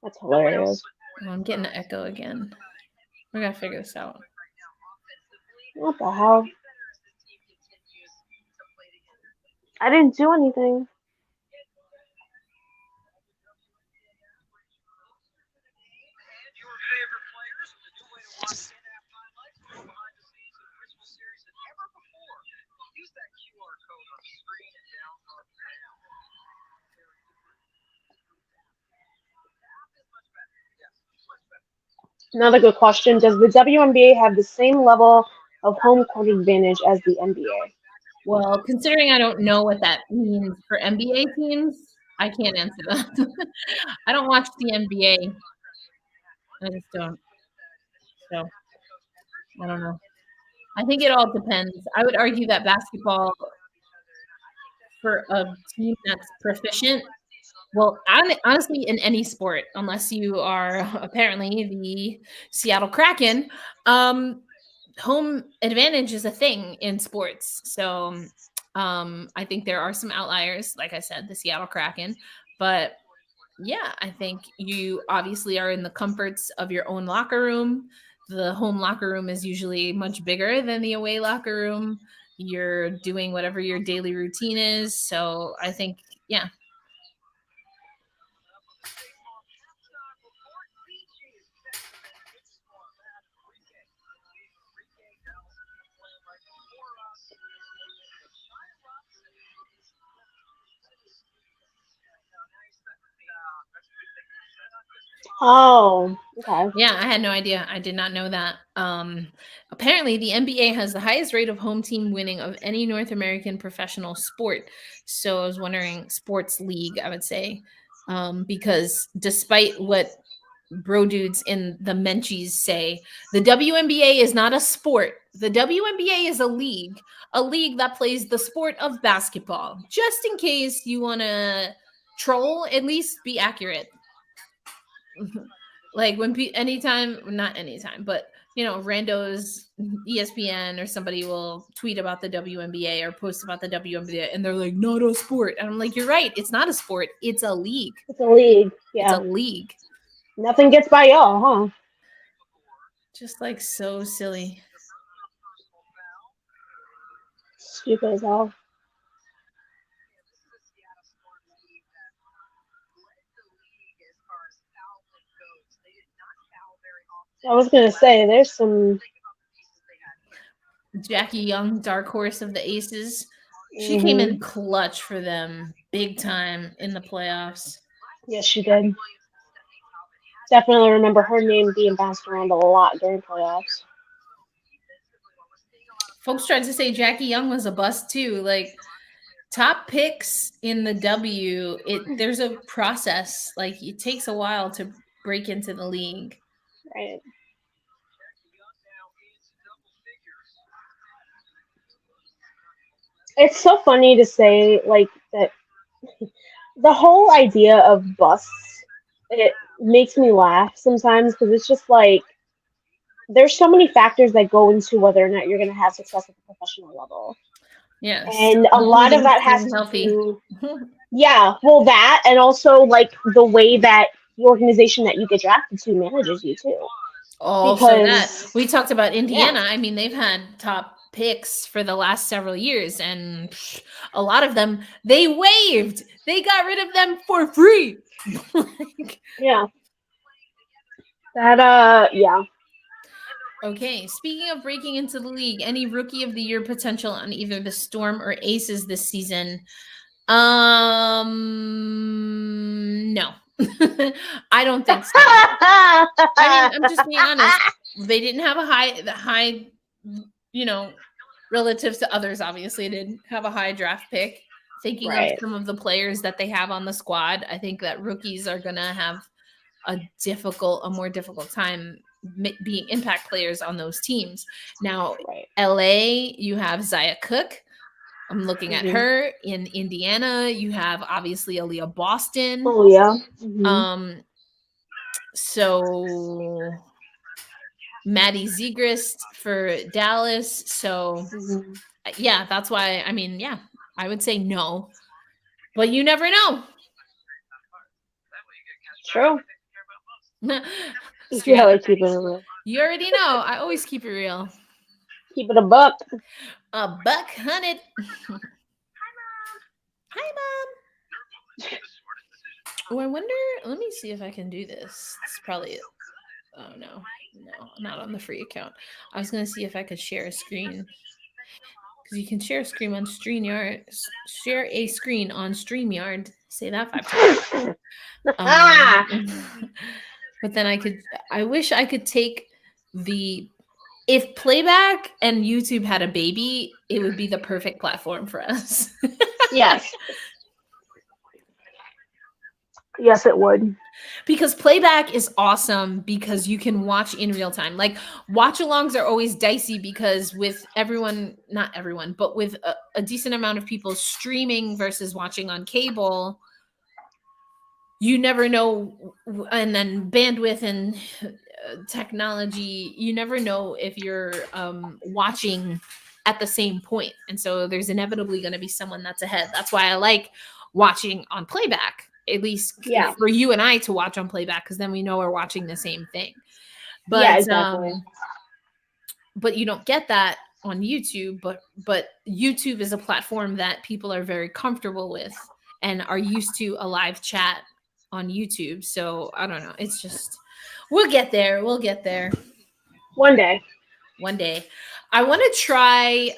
That's hilarious. oh, I'm getting an echo again. We gotta figure this out. What the hell? I didn't do anything. Another good question. Does the WNBA have the same level of home court advantage as the NBA? Well, considering I don't know what that means for NBA teams, I can't answer that. I don't watch the NBA. I just don't. So I don't know. I think it all depends. I would argue that basketball for a team that's proficient, well, honestly, in any sport, unless you are apparently the Seattle Kraken, um, home advantage is a thing in sports. So I think there are some outliers, like I said, the Seattle Kraken, but yeah, I think you obviously are in the comforts of your own locker room. The home locker room is usually much bigger than the away locker room. You're doing whatever your daily routine is. So I think, yeah. Oh, okay. Yeah, I had no idea. I did not know that. Apparently, the NBA has the highest rate of home team winning of any North American professional sport. So I was wondering, sports league, I would say, because despite what bro dudes in the Menchies say, the WNBA is not a sport. The WNBA is a league that plays the sport of basketball. Just in case you want to troll, at least be accurate. Like when anytime, not anytime, but randos, ESPN or somebody will tweet about the WNBA or post about the WNBA, and they're like, not a sport, and I'm like, you're right, it's not a sport, it's a league. It's a league. It's a Yeah. league. Nothing gets by y'all, huh? Just like so silly. Stupid as hell. I was gonna say there's some. Jackie Young, dark horse of the Aces, she came in Hmm. clutch for them big time in the playoffs. Yes, she did. Definitely remember her name being bounced around a lot during playoffs. Folks tried to say Jackie Young was a bust too. Like, top picks in the there's a process. Like, it takes a while to break into the league. Right. It's so funny to say like that. The whole idea of busts, it makes me laugh sometimes because it's just like there's so many factors that go into whether or not you're going to have success at the professional level. Yes, And a lot of including that has staying to healthy. do, yeah, well, that, and also like the way that the organization that you get drafted to manages you too. Also, that Because, we talked about yeah, Indiana. I mean, they've had top picks for the last several years, and a lot of them they waived. They got rid of them for free. Like, yeah, that, yeah. okay, speaking of breaking into the league, any rookie of the year potential on either the Storm or Aces this season? No. I don't think so. I mean, I'm just being honest. They didn't have the high, you know, relative to others, obviously, didn't have a high draft pick. Thinking of Right, some of the players that they have on the squad, I think that rookies are going to have a more difficult time being impact players on those teams. Now, right. LA, you have Zaya Cook. I'm looking at Hmm. her. In Indiana, you have obviously Aaliyah Boston. Oh, yeah. Hmm. Um, so Maddie Zegras for Dallas. So Hmm. yeah, that's why. I mean, yeah, I would say no, but you never know. True. Yeah, Straight up, like keep it real. you already know. I always keep it real. Keep it a buck. A buck hunted. Hi, Mom. Oh, I wonder. Let me see if I can do this. It's probably. Oh no, no, not on the free account. I was gonna see if I could share a screen because you can share a screen on StreamYard. Share a screen on StreamYard. Say that 5 times. Um, but then I could. I wish I could take the. If Playback and YouTube had a baby, it would be the perfect platform for us. Yes. Yes, it would. Because Playback is awesome because you can watch in real time. Like watch alongs are always dicey because with everyone, not everyone, but with a decent amount of people streaming versus watching on cable, you never know. And then bandwidth and technology, you never know if you're watching at the same point. And so there's inevitably going to be someone that's ahead. That's why I like watching on Playback, at least Yeah. for you and I to watch on Playback, because then we know we're watching the same thing. Yeah, But exactly. but you don't get that on YouTube. But YouTube is a platform that people are very comfortable with and are used to a live chat on YouTube. So I don't know. It's just we'll get there. We'll get there One day. one day. I want to try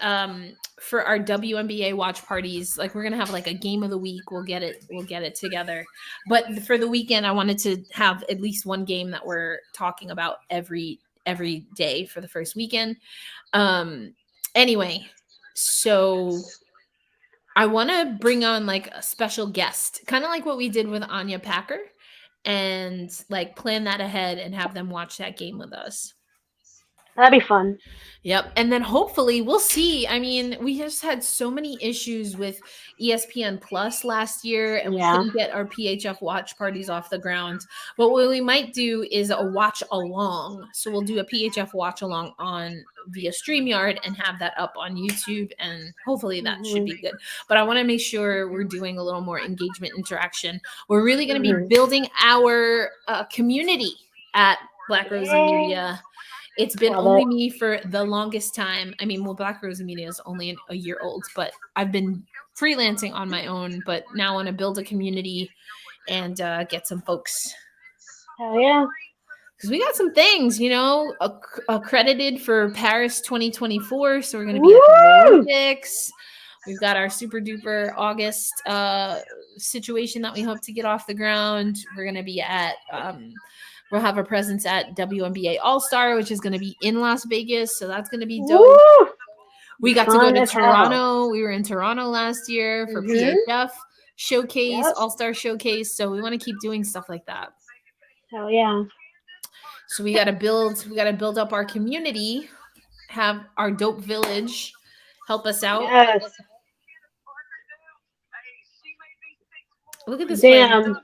for our WNBA watch parties. Like we're gonna have like a game of the week. We'll get it. We'll get it together. But for the weekend, I wanted to have at least one game that we're talking about every day for the first weekend. Anyway, so I want to bring on like a special guest, kind of like what we did with Anya Packer, and like plan that ahead and have them watch that game with us. That'd be fun. Yep. And then hopefully we'll see. I mean, we just had so many issues with ESPN Plus last year and we Yeah. couldn't get our PHF watch parties off the ground. But what we might do is a watch along. So we'll do a PHF watch along on via StreamYard and have that up on YouTube. And hopefully that should be good. But I want to make sure we're doing a little more engagement interaction. We're really going to be building our community at Black Rosie Media. It's been Love only it. me for the longest time. I mean, well, Black Rosie Media is only a year old, but I've been freelancing on my own. But now I want to build a community and get some folks. Hell yeah. Because we got some things, accredited for Paris 2024. So we're going to be at the Olympics. We've got our super duper August situation that we hope to get off the ground. We're going to be at we'll have a presence at WNBA All-Star, which is going to be in Las Vegas. So that's going to be dope. Woo! We got to go to Toronto. We were in Toronto last year for PHF showcase, All-Star showcase. So we want to keep doing stuff like that. Hell yeah. So we got to build up our community, have our dope village help us out. Yes. Look at this. Damn.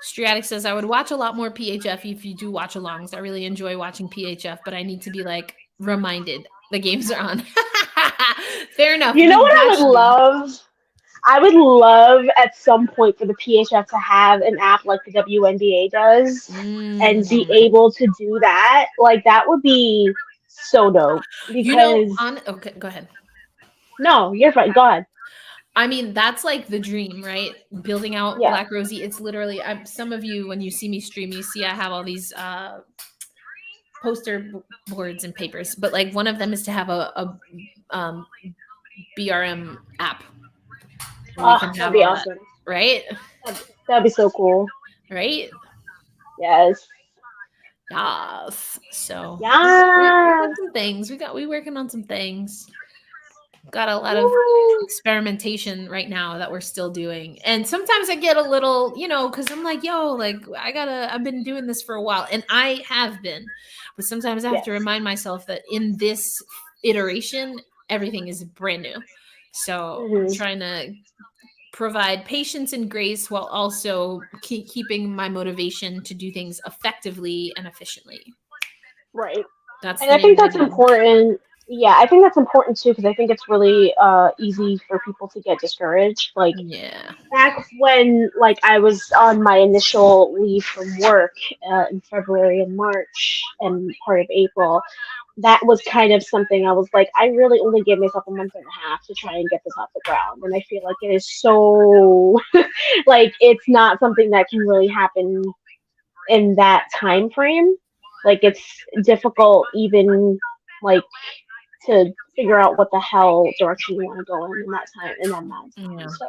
Striatic says, I would watch a lot more PHF if you do watch alongs. I really enjoy watching PHF, but I need to be like reminded the games are on. Fair enough. You know what I would love? I would love at some point for the PHF to have an app like the WNBA does and be able to do that. Like that would be so dope. Because okay, go ahead. No, you're fine. Go ahead. I mean, that's like the dream, right? Building out Black Rosie. It's literally, some of you, when you see me stream, you see I have all these poster boards and papers. But like one of them is to have a BRM app. That'd be awesome. Right? That'd be so cool. Right? Yes. Yes. So we got some things. We working on some things. Got a lot of experimentation right now that we're still doing. And sometimes I get a little, because I'm like, I've been doing this for a while. And I have been. But sometimes I have to remind myself that in this iteration, everything is brand new. So I'm trying to provide patience and grace while also keeping my motivation to do things effectively and efficiently. Right. And I think that's important. Yeah, I think that's important too because I think it's really easy for people to get discouraged. Like, back when I was on my initial leave from work in February and March and part of April, that was kind of something I was like, I really only gave myself a month and a half to try and get this off the ground. And I feel like it is so, like, it's not something that can really happen in that time frame. Like, it's difficult even, like, to figure out what the hell direction you want to go in that time, in that amount of time. Yeah. So,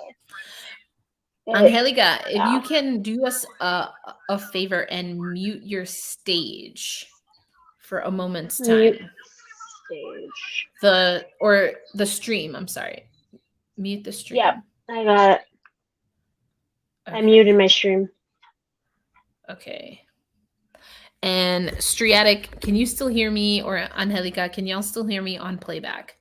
Angelica, if yeah. you can do us a favor and mute your stage for a moment's Mute time. stage. The stream, I'm sorry. Mute the stream. Yep, I got it. Okay. I muted my stream. Okay. And Striatic, can you still hear me? Or Angelica, can y'all still hear me on playback?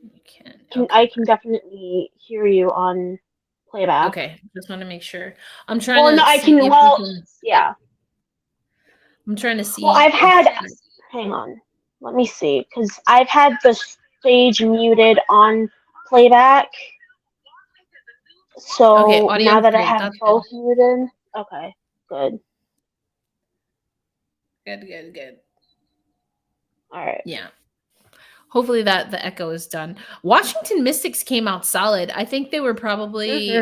You can. Okay. I can definitely hear you on playback. Okay, just want to make sure. I'm trying Well, to no, I see can. if Well, we can, yeah. I'm trying to see. Well, I've if had. we- Hang on. Let me see, because I've had the stage muted on playback. So Okay, audio now that I muted, have that's both muted, okay, good. Good. All right. Yeah. Hopefully that the echo is done. Washington Mystics came out solid. I think they were probably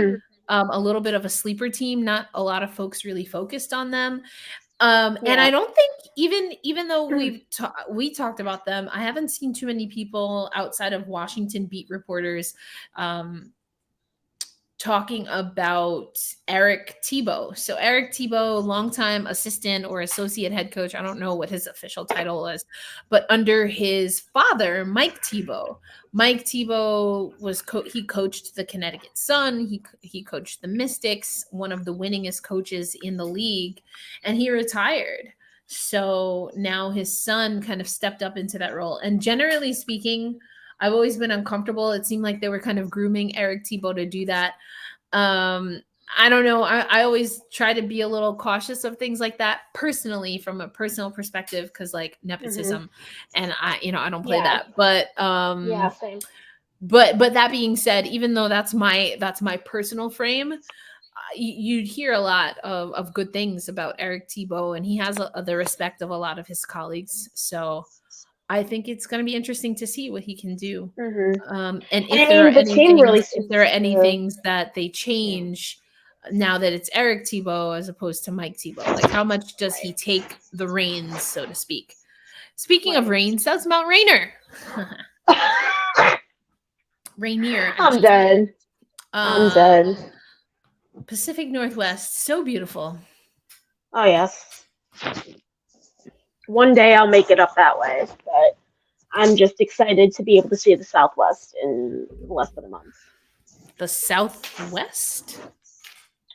a little bit of a sleeper team. Not a lot of folks really focused on them. And I don't think even though we talked about them, I haven't seen too many people outside of Washington beat reporters talking about Eric Thibault. So Eric Thibault, longtime assistant or associate head coach. I don't know what his official title is, but under his father, Mike Thibault. Mike Thibault was he coached the Connecticut Sun. He coached the Mystics, one of the winningest coaches in the league, and he retired. So now his son kind of stepped up into that role. And generally speaking, I've always been uncomfortable. It seemed like they were kind of grooming Eric Thibault to do that. I don't know. I always try to be a little cautious of things like that personally, from a personal perspective, because like nepotism, and I don't play that. But yeah, same. But that being said, even though that's my personal frame, you'd hear a lot of good things about Eric Thibault, and he has the respect of a lot of his colleagues. So I think it's going to be interesting to see what he can do. And if there are any things that they change now that it's Eric Thibault as opposed to Mike Thibault, like how much does he take the reins, so to speak? Speaking of reins, that's Mount Rainier. Rainier. I'm dead. I'm dead. Pacific Northwest, so beautiful. Oh yes. One day I'll make it up that way, but I'm just excited to be able to see the Southwest in less than a month. The Southwest?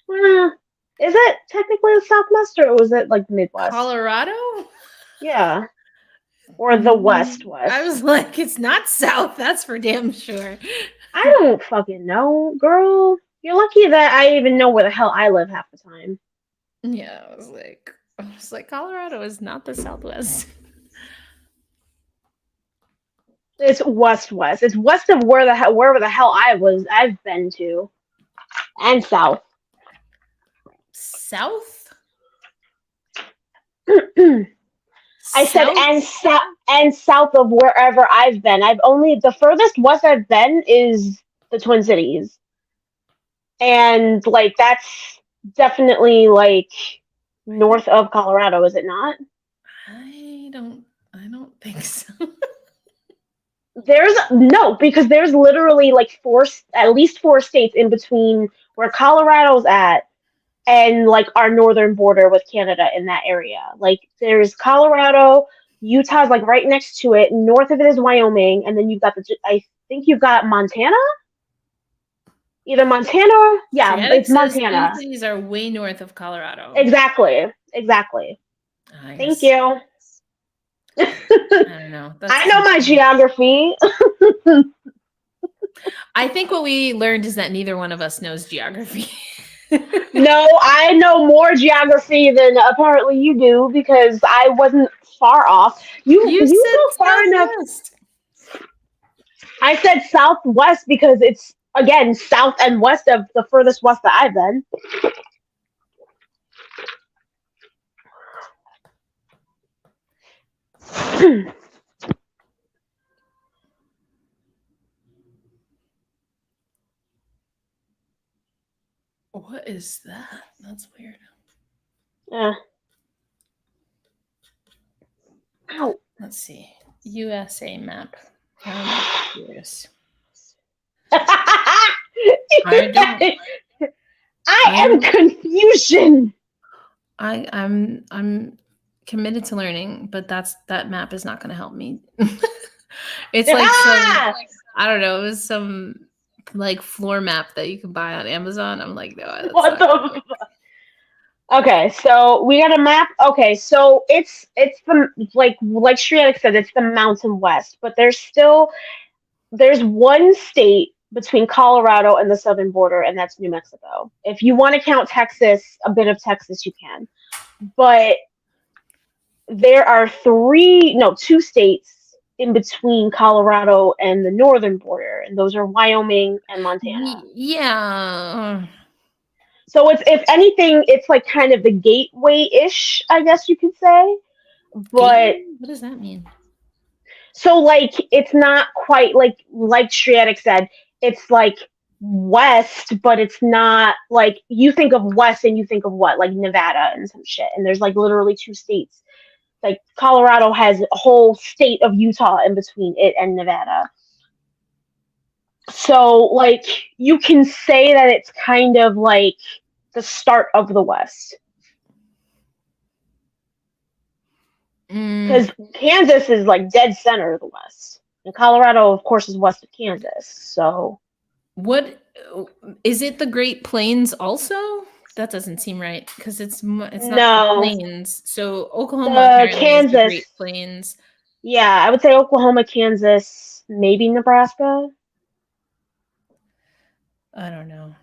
Is it technically the Southwest, or was it like the Midwest? Colorado? Yeah. Or the West. I was like, it's not South, that's for damn sure. I don't fucking know, girl. You're lucky that I even know where the hell I live half the time. Yeah, I was like, Colorado is not the Southwest. It's west. It's west of wherever the hell I've been to, and south. South. I said and south of wherever I've been. The furthest west I've been is the Twin Cities, and like that's definitely like north of Colorado, is it not? I don't think so. Because there's literally like at least four states in between where Colorado's at and like our northern border with Canada in that area. Like there's Colorado, Utah's like right next to it. North of it is Wyoming, and then I think you've got Montana. Either Montana, it's Montana. These are way north of Colorado. Exactly. Thank you. I don't know. I know my geography. I think what we learned is that neither one of us knows geography. No, I know more geography than apparently you do, because I wasn't far off. You go far enough. I said southwest because it's, again, south and west of the furthest west that I've been. What is that? That's weird. Yeah. Ow. Let's see. USA map. Curious. I don't. I am confusion. I'm committed to learning, but that map is not going to help me. It's like some, I don't know, it was some like floor map that you can buy on Amazon. I'm like, no, that's What not the fuck? Okay, so we got a map. Okay, so it's the like Shreya said, it's the Mountain West, but there's one state between Colorado and the southern border, and that's New Mexico. If you want to count Texas, a bit of Texas, you can. But there are two states in between Colorado and the northern border, and those are Wyoming and Montana. Yeah. So it's, if anything, it's like kind of the gateway-ish, I guess you could say. But what does that mean? So like it's not quite like Striatic said, it's like west, but it's not like you think of west and you think of what? Like Nevada and some shit. And there's like literally two states. Like Colorado has a whole state of Utah in between it and Nevada. So like you can say that it's kind of like the start of the West. Because Kansas is like dead center of the West. And Colorado, of course, is west of Kansas. So what is it, the Great Plains also? That doesn't seem right because it's not the plains. So Oklahoma apparently Kansas is the Great Plains. Yeah, I would say Oklahoma, Kansas, maybe Nebraska. I don't know.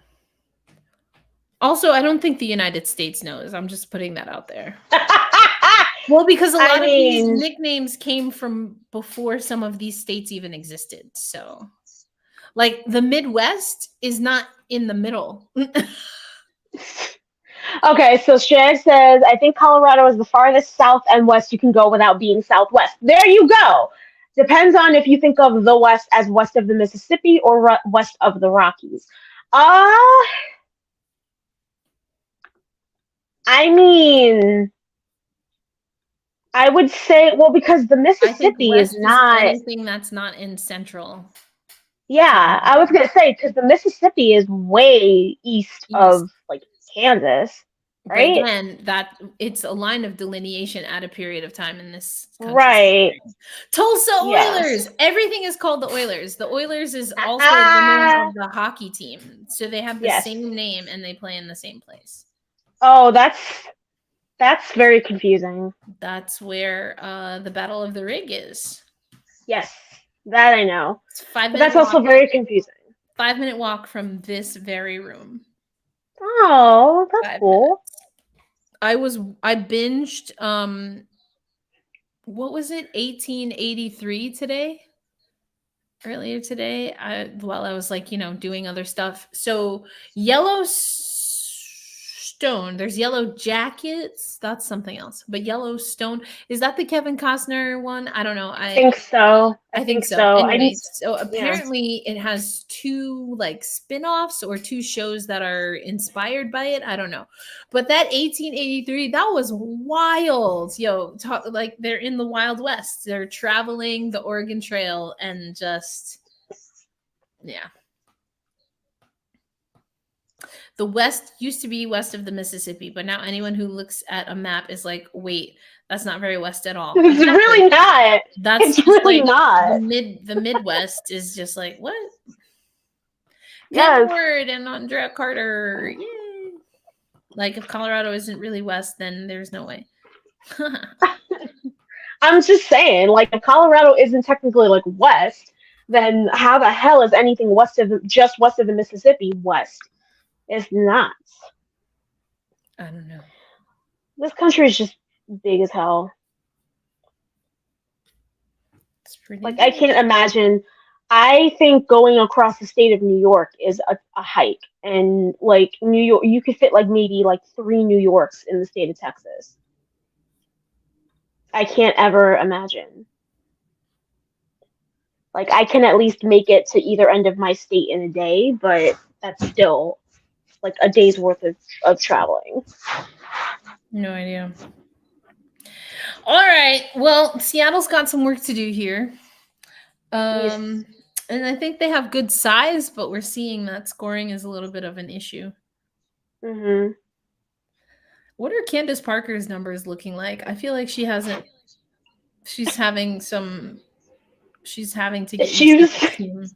Also, I don't think the United States knows. I'm just putting that out there. Well, because a lot of these nicknames came from before some of these states even existed. So, like, the Midwest is not in the middle. Okay, so Shag says, I think Colorado is the farthest south and west you can go without being southwest. There you go. Depends on if you think of the West as west of the Mississippi or west of the Rockies. I mean, I would say, well, because the Mississippi is not anything that's not in central. Yeah, I was gonna say, because the Mississippi is way east of like Kansas, right? But again, that it's a line of delineation at a period of time in this country. Right. Tulsa Oilers. Yes. Everything is called the Oilers. The Oilers is also the name of the hockey team. So they have the same name and they play in the same place. Oh, that's very confusing. That's where the Battle of the Rig is. Yes, that I know. It's 5 minutes. But that's also very confusing. 5-minute walk from this very room. Oh, that's cool. Minutes. I binged what was it? 1883 today? Earlier today, while I was like, doing other stuff. So Yellowstone, there's Yellow Jackets. That's something else. But Yellowstone, is that the Kevin Costner one? I don't know. I think so. I think so. Anyways, so apparently it has 2 like spin-offs or 2 shows that are inspired by it. I don't know. But that 1883, that was wild. Like they're in the Wild West. They're traveling the Oregon Trail and just, yeah. The West used to be west of the Mississippi, but now anyone who looks at a map is like, wait, that's not very west at all. It's really not. It's really like not. The Midwest is just like, what? Yes. Ward and Andrea Carter. Yay. Like if Colorado isn't really west, then there's no way. I'm just saying, like if Colorado isn't technically like west, then how the hell is anything west of the Mississippi west? It's not. I don't know. This country is just big as hell. It's pretty like big. I can't imagine. I think going across the state of New York is a hike, and like New York, you could fit like maybe like 3 New Yorks in the state of Texas. I can't ever imagine. Like, I can at least make it to either end of my state in a day, but that's still like a day's worth of traveling. No idea. All right. Well, Seattle's got some work to do here. Yes. And I think they have good size, but we're seeing that scoring is a little bit of an issue. Mhm. What are Candace Parker's numbers looking like? I feel like she hasn't. She's having some. She's having to get used to She's this team.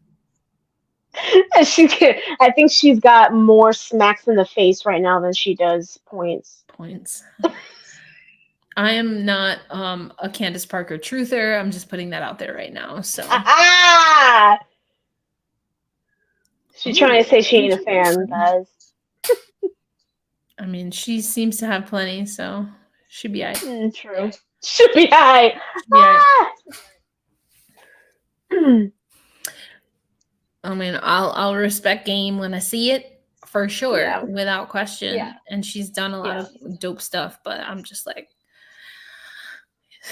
I think she's got more smacks in the face right now than she does points. Points. I am not a Candace Parker truther. I'm just putting that out there right now. So she's trying to say she ain't a fan, guys. I mean, she seems to have plenty, so should be alright. True. Should be alright. I mean, I'll respect game when I see it for sure, without question. Yeah. And she's done a lot of dope stuff, but I'm just like,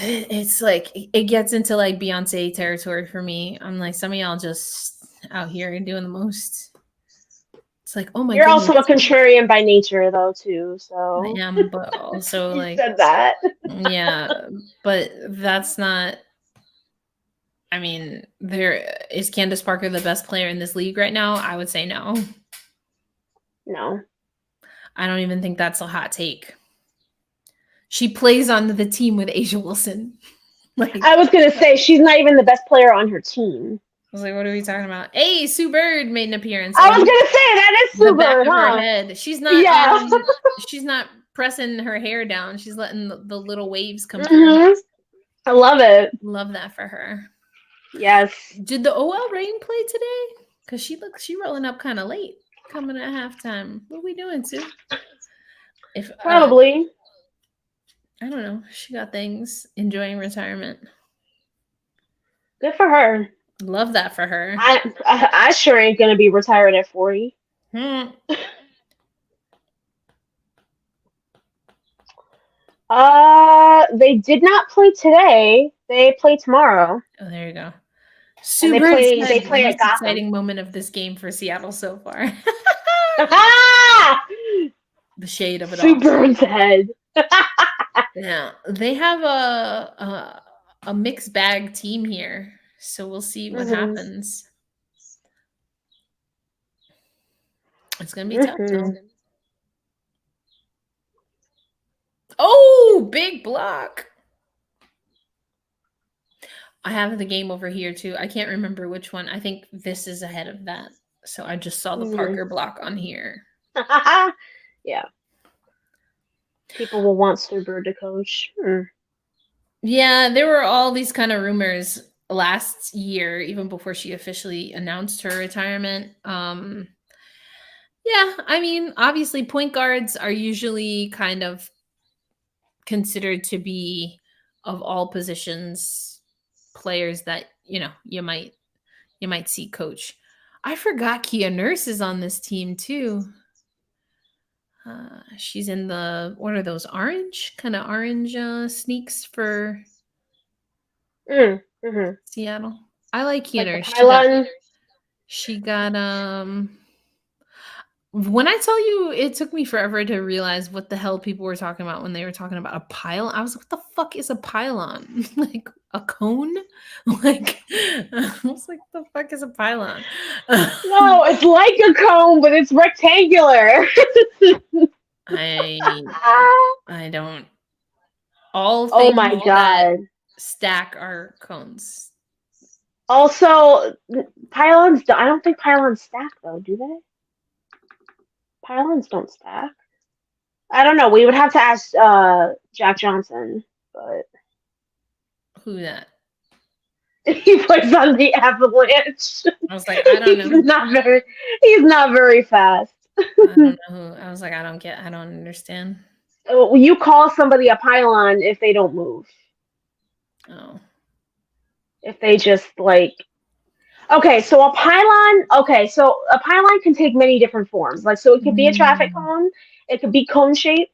it's like it gets into like Beyonce territory for me. I'm like, some of y'all just out here doing the most. It's like, oh my god. You're also a contrarian by nature, though, too. So I am, but also like said that. Yeah, but that's not. I mean, is Candace Parker the best player in this league right now? I would say no. No. I don't even think that's a hot take. She plays on the team with Asia Wilson. Like, I was going to say, she's not even the best player on her team. I was like, what are we talking about? Hey, Sue Bird made an appearance. I was going to say, that is Sue Bird, huh? Her head. She's not, she's not pressing her hair down. She's letting the little waves come through. I love it. Love that for her. Yes. Did the OL Reign play today? Because she rolling up kind of late, coming at halftime. What are we doing, Sue? Probably. I don't know. She got things. Enjoying retirement. Good for her. Love that for her. I sure ain't gonna be retired at 40. They did not play today. They play tomorrow. Oh, there you go. They play a exciting moment of this game for Seattle so far. The shade of it all. Sue Bird's head. Yeah, they have a mixed bag team here, so we'll see what happens. It's gonna be tough. Though. Oh, big block! I have the game over here too. I can't remember which one. I think this is ahead of that. So I just saw the Parker block on here. Yeah. People will want Sue Bird to coach. Yeah, there were all these kind of rumors last year, even before she officially announced her retirement. Yeah, I mean, obviously point guards are usually kind of considered to be, of all positions, players that, you might see coach. I forgot Kia Nurse is on this team too. She's in what are those orange sneaks for Seattle. I like Kia Nurse. She got when I tell you, it took me forever to realize what the hell people were talking about when they were talking about a pylon. I was like, what the fuck is a pylon? Like a cone? Like, I was like, the fuck is a pylon? No, it's like a cone, but it's rectangular. I don't. All things oh my god! Stack are cones. Also, pylons. I don't think pylons stack though, do they? Pylons don't stack. I don't know. We would have to ask Jack Johnson, but who that? He plays on the Avalanche. I was like, I don't know. He's not very fast. I don't know who. I was like, I don't understand. You call somebody a pylon if they don't move. Oh. If they just like. Okay, so a pylon can take many different forms. Like, so it could be a traffic cone, it could be cone shaped,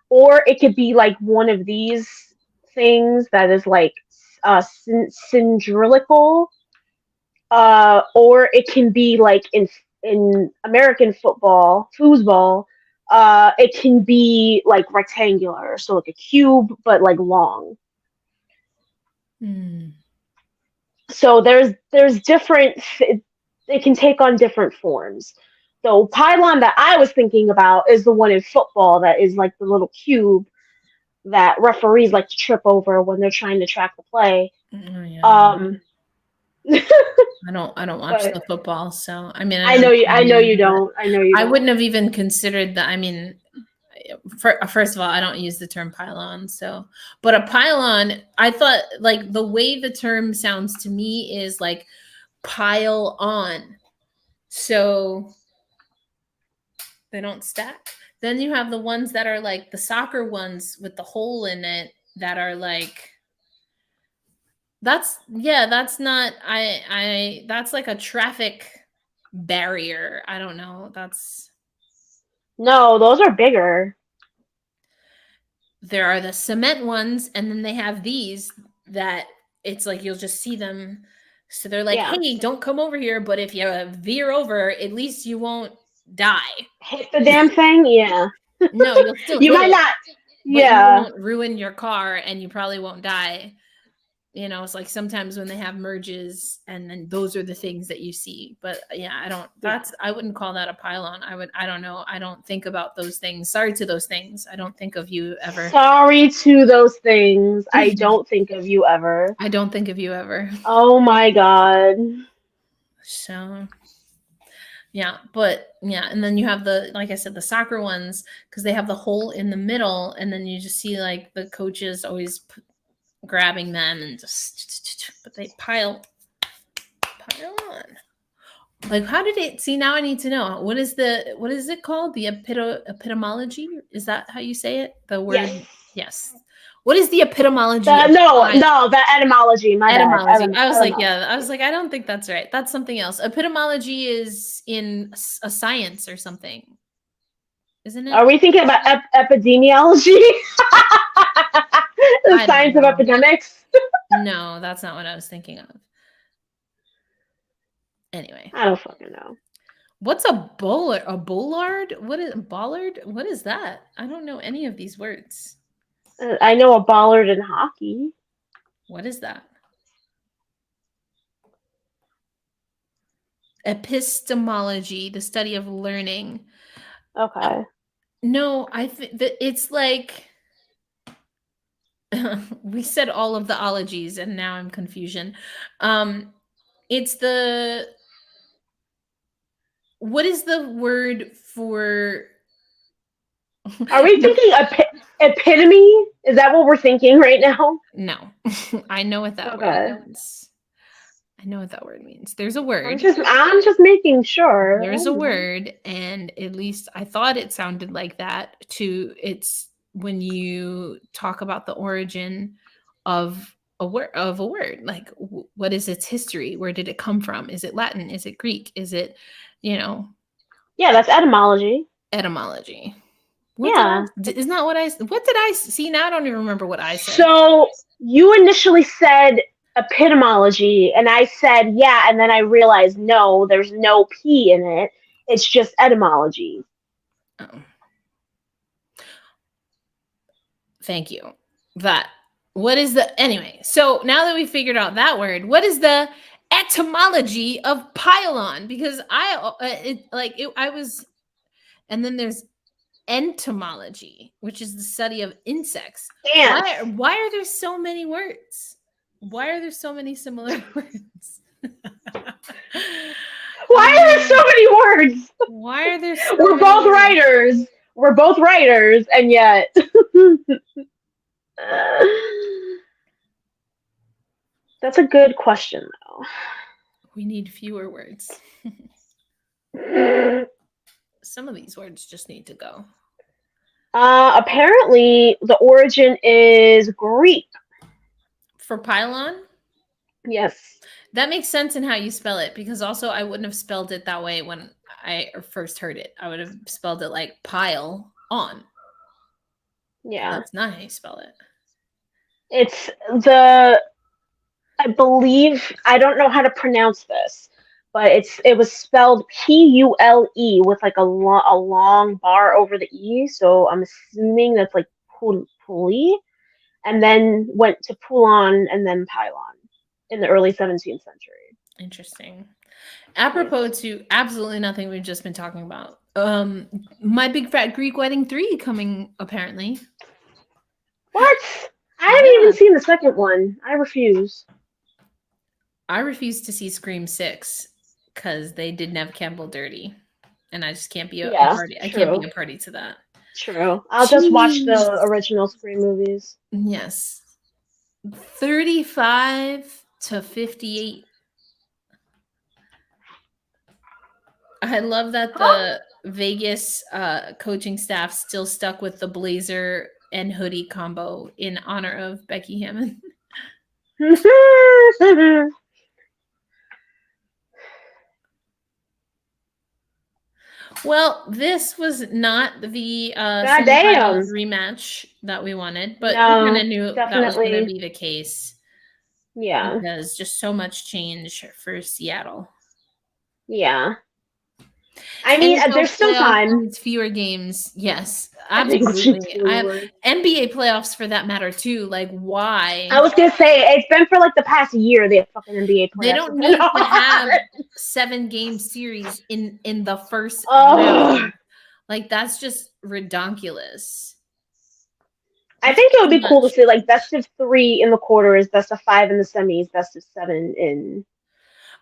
or it could be like one of these things that is like cylindrical. or it can be like in American foosball. It can be like rectangular, so like a cube, but like long. Mm. So there's different. It can take on different forms. So pylon that I was thinking about is the one in football that is like the little cube that referees like to trip over when they're trying to track the play. Oh, yeah, no. Um, I don't watch but the football, so I mean, I know you. I know you but don't. I know you I don't. wouldn't have even considered that. I mean, first of all, I don't use the term pylon, so but a pylon, I thought like the way the term sounds to me is like pile on. So they don't stack. Then you have the ones that are like the soccer ones with the hole in it that are like that's not that's like a traffic barrier. I don't know. That's No, those are bigger. there are the cement ones and then they have these that it's like you'll just see them. So they're like, Yeah, "Hey, don't come over here, but if you veer over, at least you won't die." hit the damn thing. Yeah, No, you'll still you hit might it, not. but you Yeah, won't ruin your car and you probably won't die. You know, it's like sometimes when they have merges and then those are the things that you see. But yeah, yeah. I wouldn't call that a pylon. I don't know. I don't think about those things. Sorry to those things. I don't think of you ever. Sorry to those things. I don't think of you ever. I don't think of you ever. Oh my god. So yeah, but yeah, and then you have the like I said, the soccer ones because they have the hole in the middle, and then you just see like the coaches always grabbing them and just but they pile on. Like how did it see now I need to know what is it called? The epitomology? Is that how you say it? The Yes. word yes. What is the epitomology The of no, pile? no, the etymology. My bad. Etymology. I was like, Etymology. yeah. I was like, I don't think that's right. That's something else. Epitomology is in a science or something, isn't Are it? we thinking about epidemiology? The I don't science of know. epidemics? No, that's not what I was thinking of. Anyway, I don't fucking know. what's a bowler? A bollard? What is bollard? What is that? I don't know any of these words. I know a bollard in hockey. What is that? Epistemology, the study of learning. Okay. No, I think that it's like we said all of the ologies and now I'm confusion. It's the what is the word for Are we thinking epitome? Is that what we're thinking right now? no. I know what that word Okay. means. I know what that word means. There's a word. I'm just making sure. There's a word, and at least I thought it sounded like that to it's when you talk about the origin of a word like what is its history, where did it come from, is it Latin, is it Greek, is it you know Yeah, that's etymology. etymology. Yeah. Isn't that what did I see? Now I don't even remember what I said. So you initially said epitomology, and I said yeah, and then I realized no, there's no P in it. It's just etymology. Oh. Thank you. That what is the anyway? So now that we figured out that word, what is the etymology of pylon? Because I was, and then there's entomology, which is the study of insects. Ants. Why are there so many words? Why are there so many similar words? Why are there so many words? Why are there so We're many both words? writers. We're both writers, and yet. That's a good question, though. We need fewer words. Some of these words just need to go. Apparently, the origin is Greek. For pylon? Yes. That makes sense in how you spell it, because also I wouldn't have spelled it that way when I first heard it. I would have spelled it like pile on. Yeah. That's not how you spell it. It's the I believe, I don't know how to pronounce this, but it was spelled Pule with like a long bar over the E. So I'm assuming that's like Puli, and then went to Pulon and then Pylon in the early 17th century. Interesting. Apropos to absolutely nothing we've just been talking about. My Big Fat Greek Wedding 3 coming apparently. What? I haven't even seen the second one. I refuse. I refuse to see Scream 6 because they didn't have Campbell Dirty. And I just can't be a party. True. I can't be a party to that. True. I'll just watch the original Scream movies. Yes. 35 to 58. I love that the Vegas coaching staff still stuck with the blazer and hoodie combo in honor of Becky Hammon. Well, this was not the semifinals rematch that we wanted, but we kind of knew that was going to be the case. Yeah. Because just so much change for Seattle. Yeah. I mean, there's still time. It's fewer games. Yes, absolutely. NBA playoffs for that matter too. Like, why? I was gonna say it's been for like the past year. They have fucking NBA playoffs. They don't need to have 7-game series in the first round. Like, that's just redonkulous. I think it would be cool to see like best of 3 in the quarters, best of 5 in the semis, best of 7 in.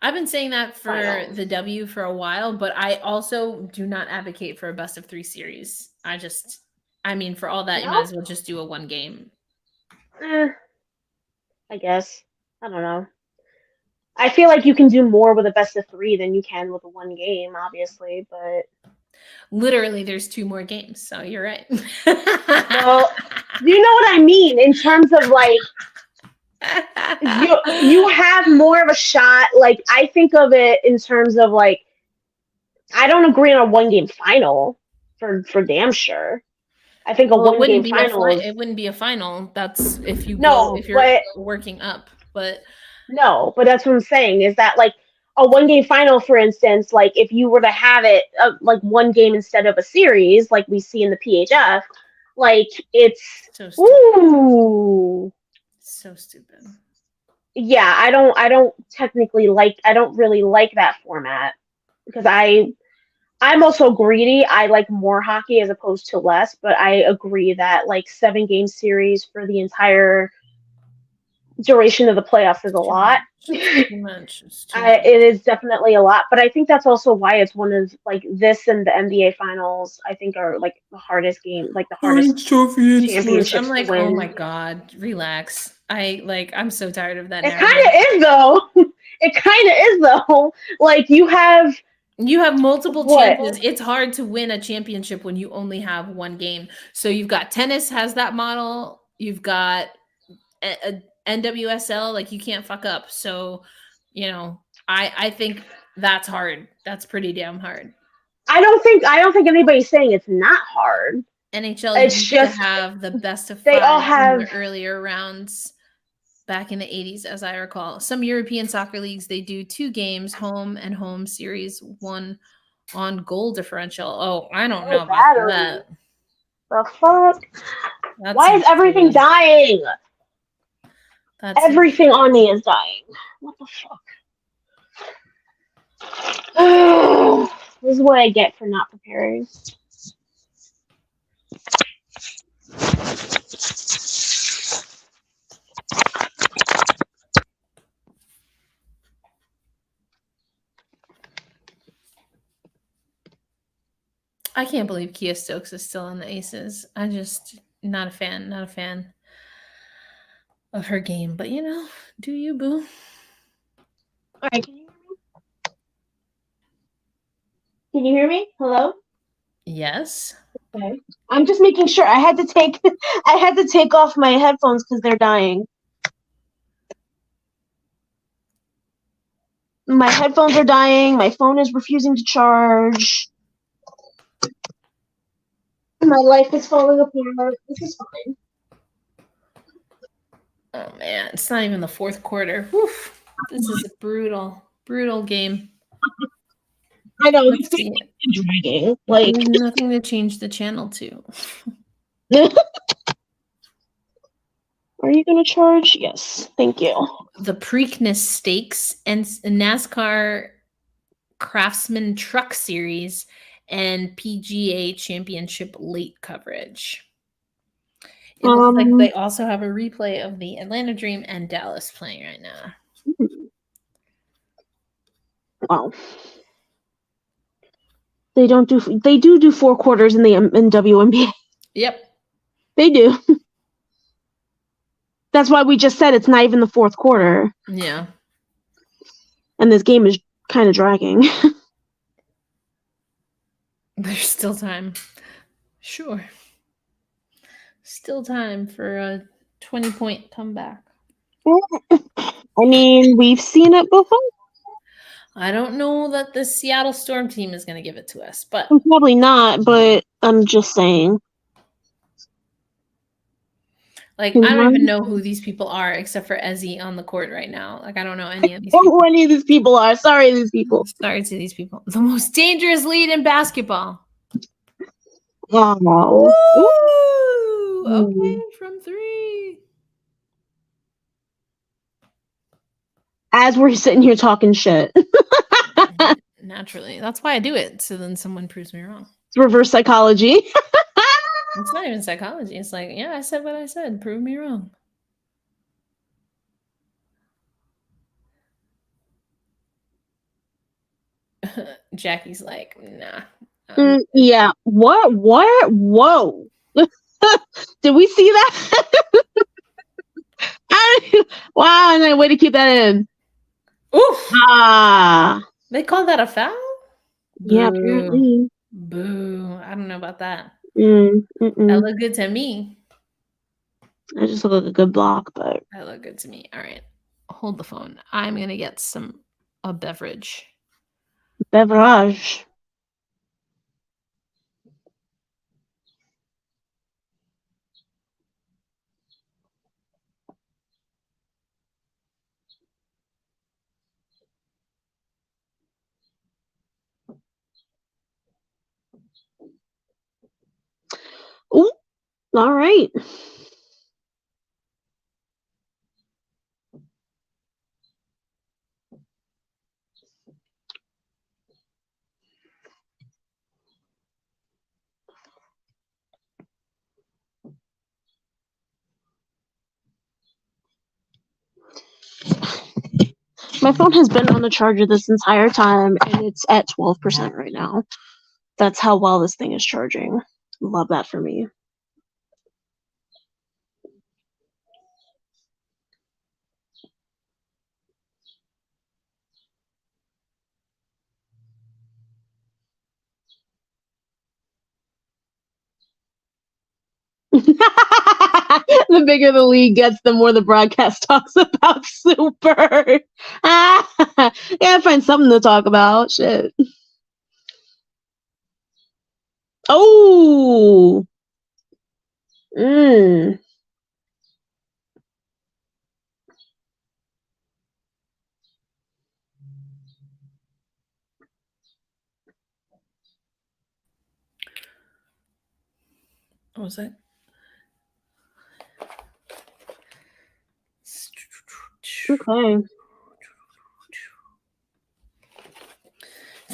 I've been saying that for the W for a while, but I also do not advocate for a best of 3 series. I mean, for all that, you might as well just do a 1 game. I guess. I don't know. I feel like you can do more with a best of 3 than you can with a 1 game, obviously, but literally there's 2 more games, so you're right. Well, you know what I mean in terms of like you have more of a shot. Like, I think of it in terms of like, I don't agree on a 1-game final for damn sure. I think a 1-game final it wouldn't be a final. That's if you're working up, but but that's what I'm saying is that like a 1-game final, for instance, like if you were to have it like 1 game instead of a series, like we see in the PHF, like it's so stupid. Ooh. So stupid. Yeah, I don't I don't really like that format because I'm also greedy. I like more hockey as opposed to less, but I agree that like 7-game series for the entire duration of the playoffs is a lot. Too much. It is definitely a lot, but I think that's also why it's one of like this and the NBA finals. I think are like the hardest game, like the hardest championships. I'm like, to win. Oh my god, relax. I'm so tired of that. It kind of is though. It kind of is though. Like you have multiple champions. It's hard to win a championship when you only have 1 game. So you've got tennis has that model. You've got a NWSL, like you can't fuck up. So, I think that's hard. That's pretty damn hard. I don't think anybody's saying it's not hard. NHL used to have the best of 5 they all have in the earlier rounds back in the 80s, as I recall. Some European soccer leagues, they do 2 games, home and home series, 1 on goal differential. Oh, I don't know about that. The fuck? Why is everything dying? Everything on me is dying. What the fuck? This is what I get for not preparing. I can't believe Kia Stokes is still on the Aces. I just not a fan of her game. But do you, boo? All right, can you hear me? Hello? Yes. Okay. I'm just making sure. I had to take off my headphones because they're dying. My headphones are dying. My phone is refusing to charge. My life is falling apart. This is fine. Oh man, it's not even the fourth quarter. Whew. This is a brutal, brutal game. I know. Let's see it. Dragging. Like, There's nothing to change the channel to. are you going to charge? Yes. Thank you. The Preakness Stakes and NASCAR Craftsman Truck Series and PGA Championship late coverage. It looks like they also have a replay of the Atlanta Dream and Dallas playing right now. Wow. They do 4 quarters in the WNBA. Yep. They do. That's why we just said it's not even the fourth quarter. Yeah. And this game is kind of dragging. There's still time. Sure. Still time for a 20-point comeback. I mean, we've seen it before. I don't know that the Seattle Storm team is going to give it to us, but probably not, but I'm just saying. Like, I don't even know who these people are except for Ezzy on the court right now. Like, I don't know any of these people. Who any of these people are. Sorry, these people. Sorry to these people. The most dangerous lead in basketball. Oh. Woo! Okay, from 3. As we're sitting here talking shit. Naturally. That's why I do it. So then someone proves me wrong. It's reverse psychology. It's not even psychology. It's like, yeah, I said what I said. Prove me wrong. Jackie's like, nah. Yeah. What? Whoa. Did we see that? Wow, and then way to keep that in. Oof. They call that a foul? Yeah, apparently. Boo. I don't know about that. That looked good to me. I just look like a good block, but that looked good to me. All right. Hold the phone. I'm gonna get a beverage. Beverage. Ooh, all right. My phone has been on the charger this entire time, and it's at 12% right now. That's how well this thing is charging. Love that for me. The bigger the league gets, the more the broadcast talks about Super. Gotta find something to talk about. Shit. Oh. What was that? Okay.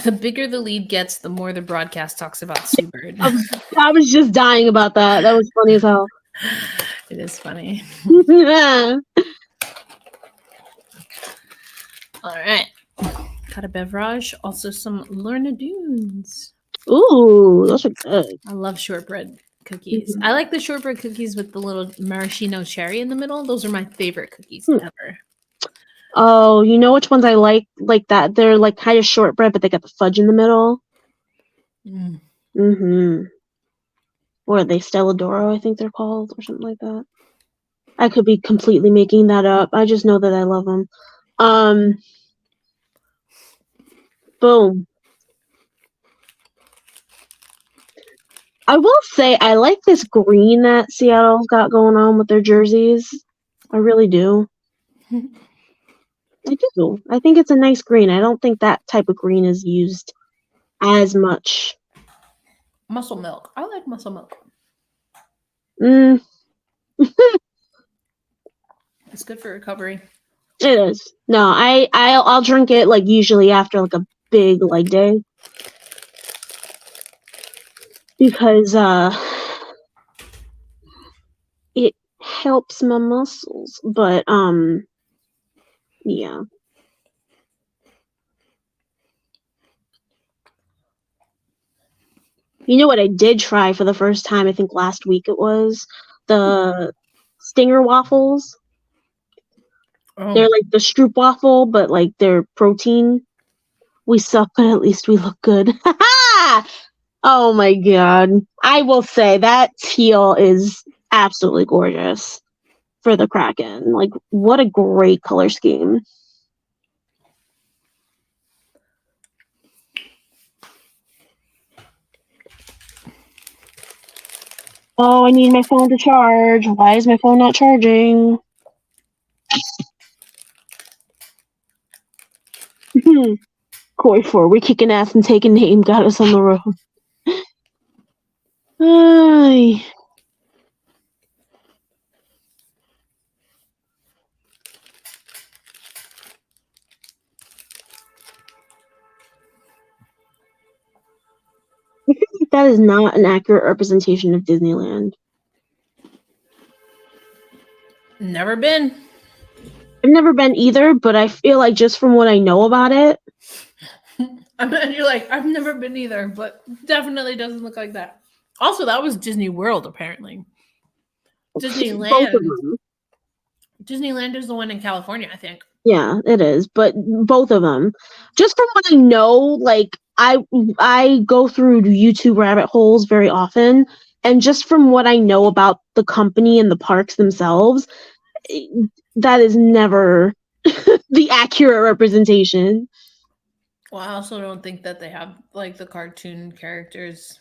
The bigger the lead gets, the more the broadcast talks about Sue Bird. I was just dying about that. That was funny as hell. It is funny. Yeah. All right. Got a beverage. Also some Lorna Doones. Ooh, those are good. I love shortbread cookies. I like the shortbread cookies with the little maraschino cherry in the middle. Those are my favorite cookies ever. Oh, you know which ones I like that? They're like kind of shortbread, but they got the fudge in the middle. Or are they Stella D'Oro, I think they're called, or something like that. I could be completely making that up. I just know that I love them. Boom. I will say I like this green that Seattle's got going on with their jerseys. I really do. I do. I think it's a nice green. I don't think that type of green is used as much. Muscle milk. I like muscle milk. It's good for recovery. It is. No, I'll drink it like usually after like a big leg day. Because it helps my muscles. But yeah. You know what I did try for the first time, I think last week it was? The Stinger waffles. Oh. They're like the Stroop waffle, but like they're protein. We suck, but at least we look good. Oh my god. I will say that teal is absolutely gorgeous for the Kraken. Like, what a great color scheme. Oh, I need my phone to charge. Why is my phone not charging? Koi 4, we're kicking ass and taking name, got us on the road. Ay. I feel like that is not an accurate representation of Disneyland. Never been. I've never been either, but I feel like just from what I know about it. I mean, you're like, I've never been either, but definitely doesn't look like that. Also, that was Disney World, apparently. Disneyland. Both of them. Disneyland is the one in California, I think. Yeah, it is, but both of them. Just from what I know, like I go through YouTube rabbit holes very often, and just from what I know about the company and the parks themselves, that is never the accurate representation. Well, I also don't think that they have like the cartoon characters,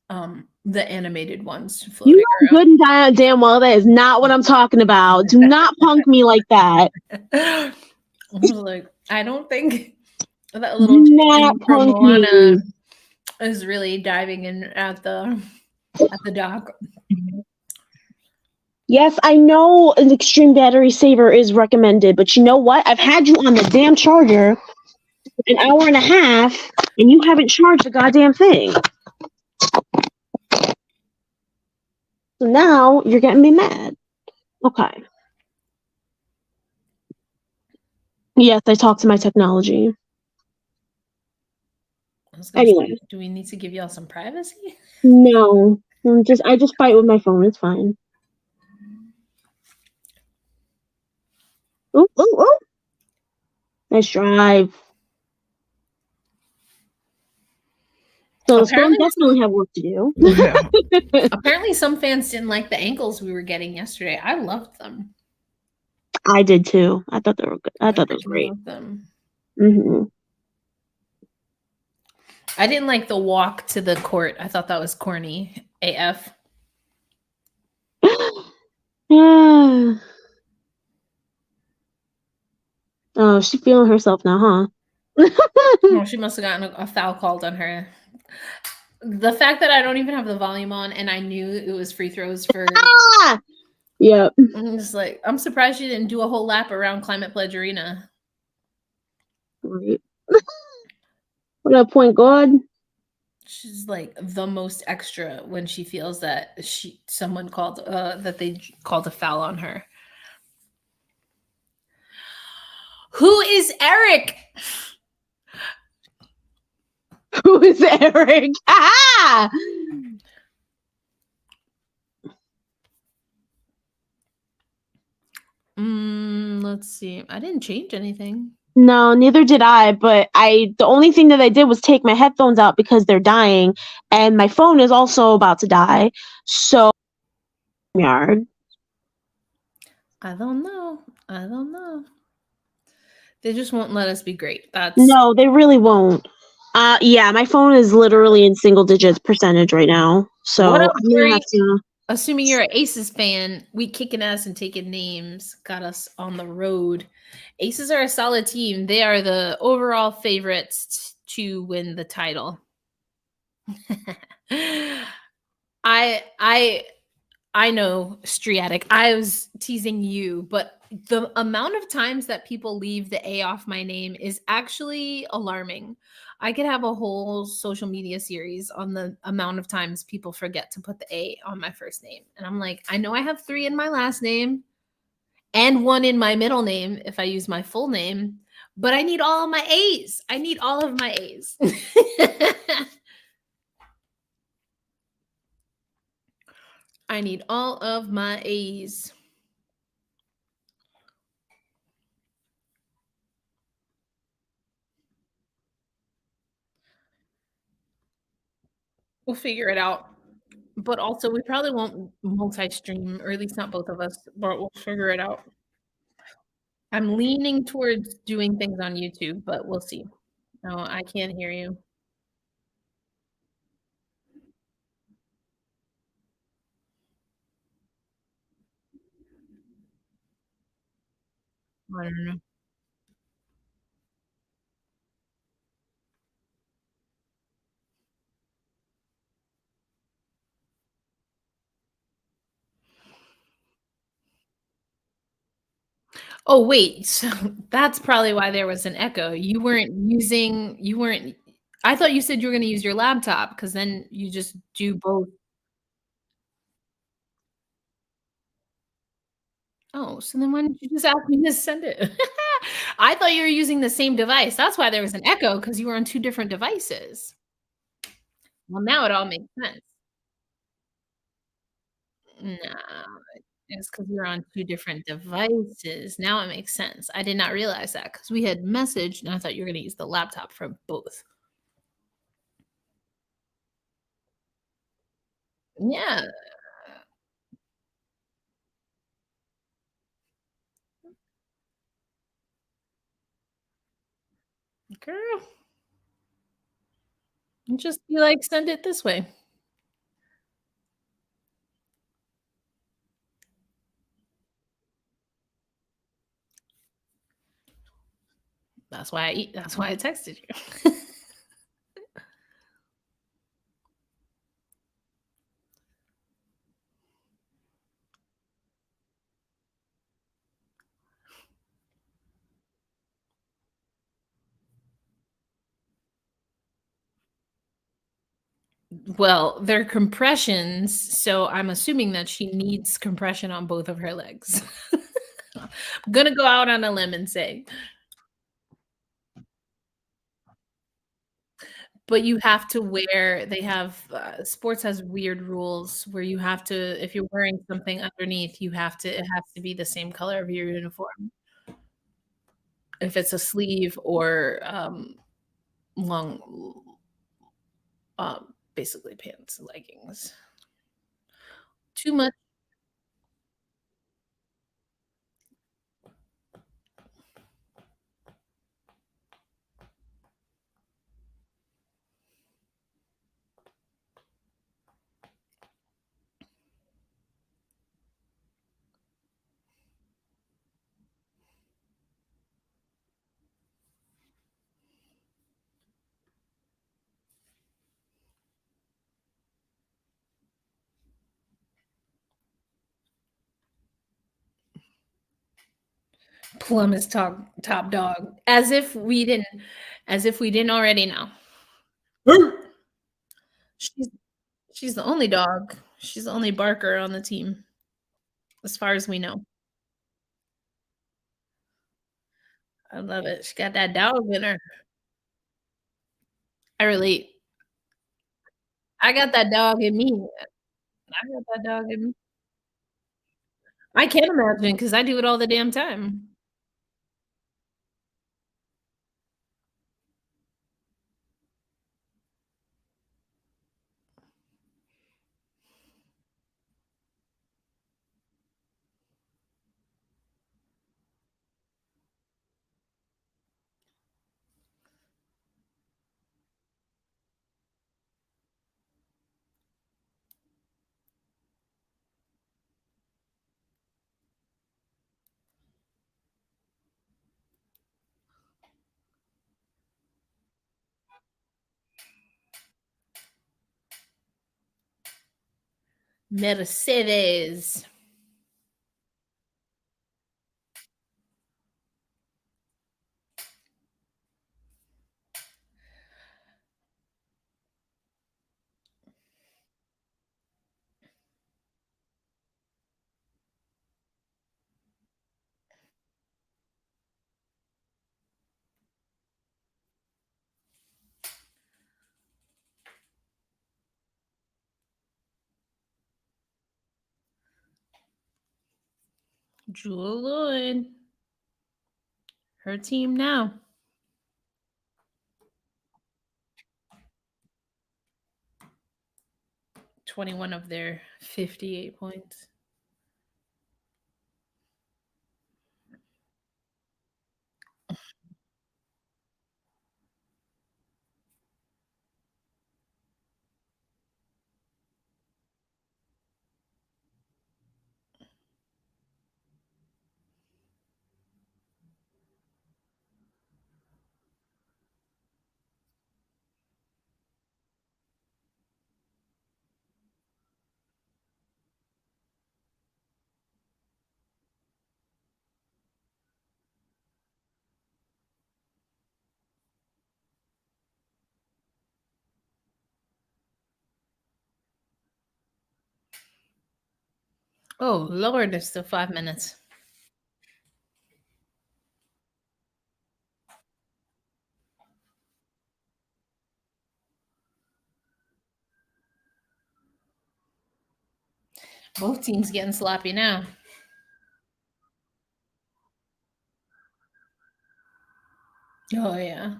the animated ones floating You know good and damn well that is not what I'm talking about. Do not punk me like that. I was like, I don't think that little from Moana is really diving in at the dock. Yes, I know an extreme battery saver is recommended, but you know what? I've had you on the damn charger an hour and a half, and you haven't charged the goddamn thing. So now you're getting me mad. Okay. Yes, I talk to my technology. Anyway, say, do we need to give y'all some privacy? No, I just fight with my phone. It's fine. Ooh, ooh, ooh! Nice drive. So the phone definitely have work to do. Apparently, some fans didn't like the ankles we were getting yesterday. I loved them. I did too. I thought they were good. I thought that was great. Them. I didn't like the walk to the court. I thought that was corny AF. Yeah. Oh, she's feeling herself now, huh? Oh, she must have gotten a foul called on her. The fact that I don't even have the volume on and I knew it was free throws for. Yep. I'm just like, I'm surprised she didn't do a whole lap around Climate Pledge Arena. Right. What up, point guard? She's like the most extra when she feels that someone called that they called a foul on her. Who is Eric? Who is Eric? Ah! Let's see. I didn't change anything. No, neither did I, but the only thing that I did was take my headphones out because they're dying, and my phone is also about to die. So yard. I don't know. They just won't let us be great. No, they really won't. Yeah, my phone is literally in single digits percentage right now. So I'm gonna have to Assuming you're an Aces fan, we kicking ass and taking names got us on the road. Aces are a solid team. They are the overall favorites to win the title. I I know, Striatic. I was teasing you, but the amount of times that people leave the A off my name is actually alarming. I could have a whole social media series on the amount of times people forget to put the A on my first name. And I'm like, I know I have 3 in my last name and 1 in my middle name if I use my full name, but I need all of my A's. I need all of my A's. I need all of my A's. We'll figure it out. But also, we probably won't multi-stream, or at least not both of us, but we'll figure it out. I'm leaning towards doing things on YouTube, but we'll see. No, I can't hear you. I don't know. Oh, wait, so that's probably why there was an echo. You weren't I thought you said you were gonna use your laptop, because then you just do both. Oh, so then why didn't you just ask me to send it? I thought you were using the same device. That's why there was an echo, because you were on 2 different devices. Well, now it all makes sense. No, it's because 'cause you're on 2 different devices. Now it makes sense. I did not realize that because we had messaged, and I thought you were gonna use the laptop for both. Yeah, girl, just be like, "Send it this way." That's why I texted you. Well, they're compressions, so I'm assuming that she needs compression on both of her legs. I'm gonna go out on a limb and say. But you have to wear they have, sports has weird rules where you have to if you're wearing something underneath, it has to be the same color of your uniform. If it's a sleeve or, long basically pants, leggings. Too much. Plum is top dog, as if we didn't already know. She's she's the only dog. She's the only barker on the team, as far as we know. I love it. She got that dog in her. I relate. I got that dog in me. I got that dog in me. I can't imagine because I do it all the damn time. Mercedes. Jewel Lloyd. Her team now. 21 of their 58 points. Oh, Lord, there's still 5 minutes. Both teams getting sloppy now. Oh, yeah.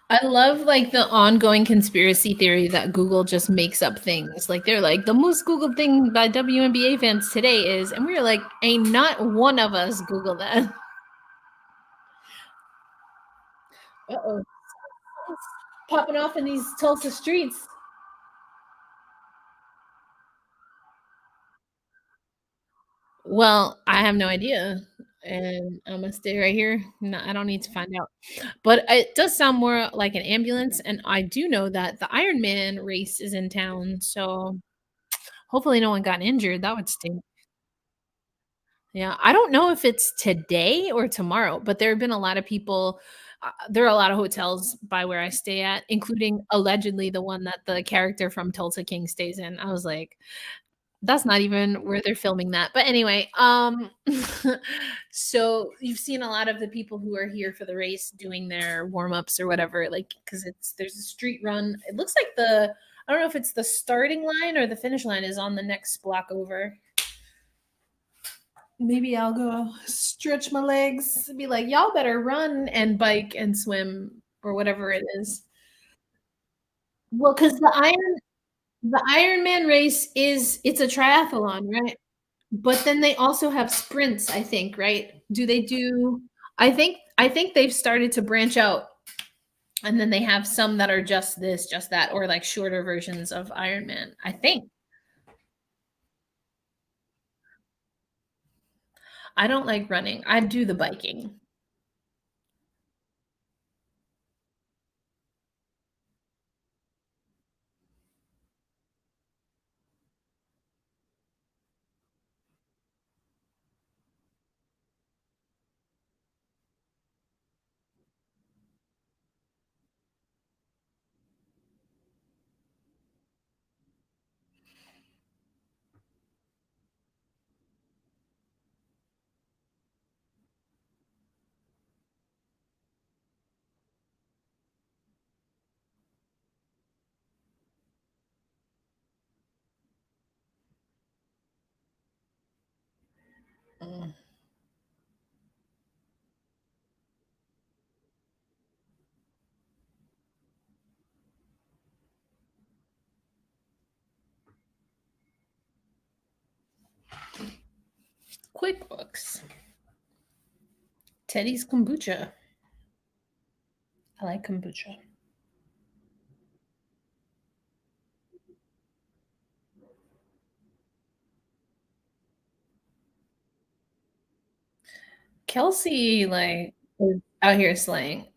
I love like the ongoing conspiracy theory that Google just makes up things. Like they're like the most Googled thing by WNBA fans today is, and we're like, ain't not one of us Google that. Uh-oh. Popping off in these Tulsa streets. Well, I have no idea. And I'm gonna stay right here. No, I don't need to find out. But it does sound more like an ambulance. And I do know that the Iron Man race is in town. So hopefully no one got injured. That would stink. Yeah, I don't know if it's today or tomorrow, but there have been a lot of people. There are a lot of hotels by where I stay at, including allegedly the one that the character from Tulsa King stays in. I was like, that's not even where they're filming that. But anyway, so you've seen a lot of the people who are here for the race doing their warm-ups or whatever, like because there's a street run. It looks like I don't know if it's the starting line or the finish line is on the next block over. Maybe I'll go stretch my legs, be like, y'all better run and bike and swim or whatever it is. Well, because the Ironman race it's a triathlon, right? But then they also have sprints, I think, right? Do they do I think they've started to branch out and then they have some that are just this, just that, or like shorter versions of Ironman. I think. I don't like running. I do the biking. Mm. QuickBooks. Teddy's kombucha. I like kombucha. Kelsey, like, is out here slaying.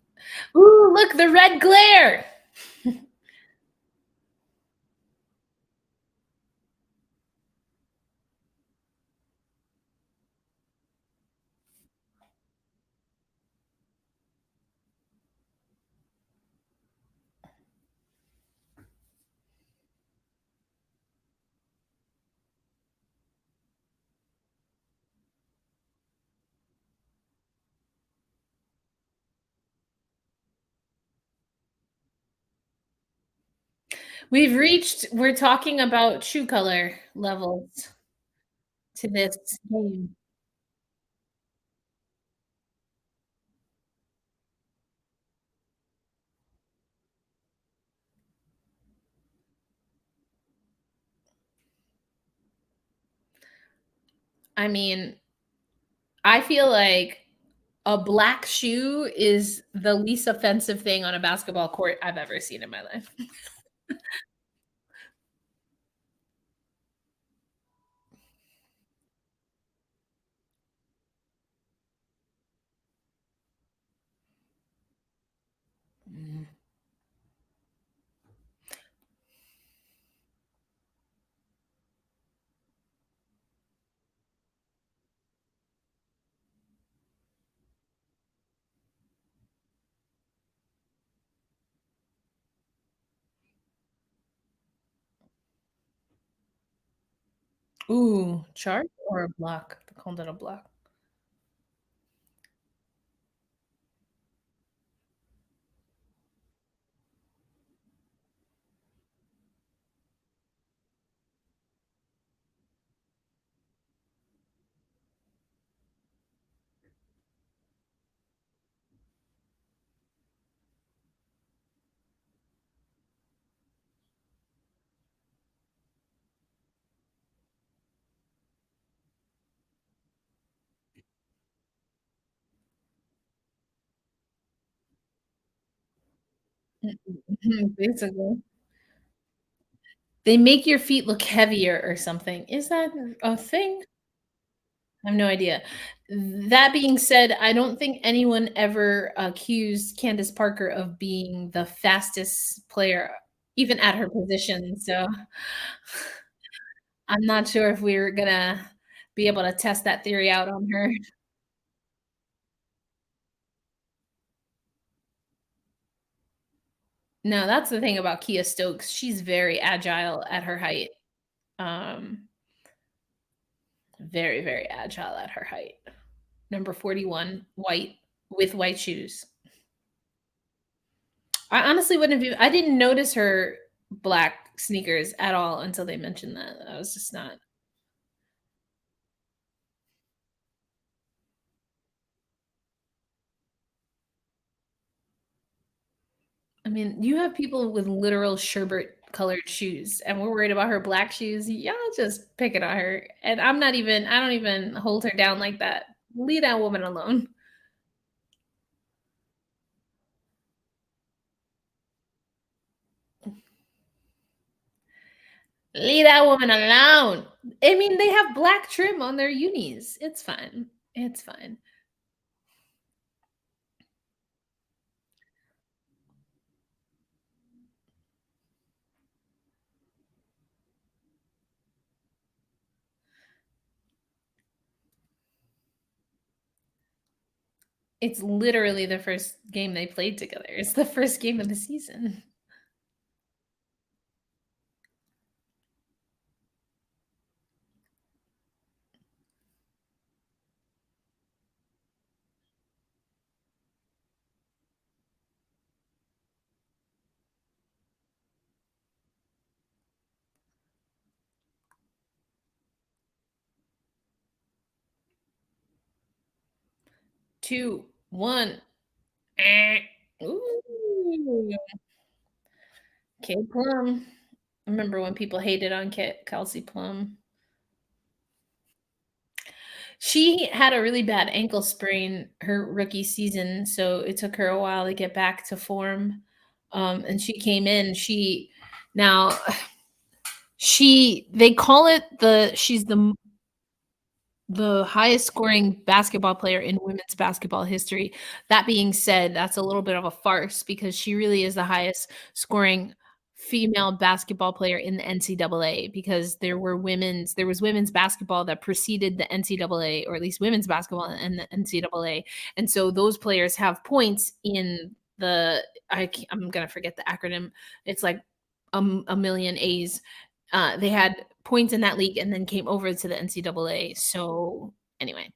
Ooh, look, the red glare. We're talking about shoe color levels to this game. I mean, I feel like a black shoe is the least offensive thing on a basketball court I've ever seen in my life. Mm. Ooh, charge or a block? They called it a block. Mhm, basically. They make your feet look heavier or something. Is that a thing? I have no idea. That being said, I don't think anyone ever accused Candace Parker of being the fastest player, even at her position. So I'm not sure if we're gonna be able to test that theory out on her. No, that's the thing about Kia Stokes. She's very agile at her height. Um, very, very agile at her height. Number 41, white with white shoes. I honestly wouldn't have I didn't notice her black sneakers at all until they mentioned that. I was just not. I mean, you have people with literal sherbet colored shoes, and we're worried about her black shoes. Y'all just picking on her. And I don't even hold her down like that. Leave that woman alone. Leave that woman alone. I mean, they have black trim on their unis. It's fine. It's fine. It's literally the first game they played together. It's the first game of the season. 2, 1. Eh. Ooh. Kid Plum. I remember when people hated on Kelsey Plum. She had a really bad ankle sprain her rookie season, so it took her a while to get back to form. And she came in. She now she they call it the she's the the highest scoring basketball player in women's basketball history. That being said, that's a little bit of a farce because she really is the highest scoring female basketball player in the NCAA because there was women's basketball that preceded the NCAA, or at least women's basketball in the NCAA. And so those players have points in the I'm gonna forget the acronym. It's like a million A's. They had points in that league and then came over to the NCAA. So anyway,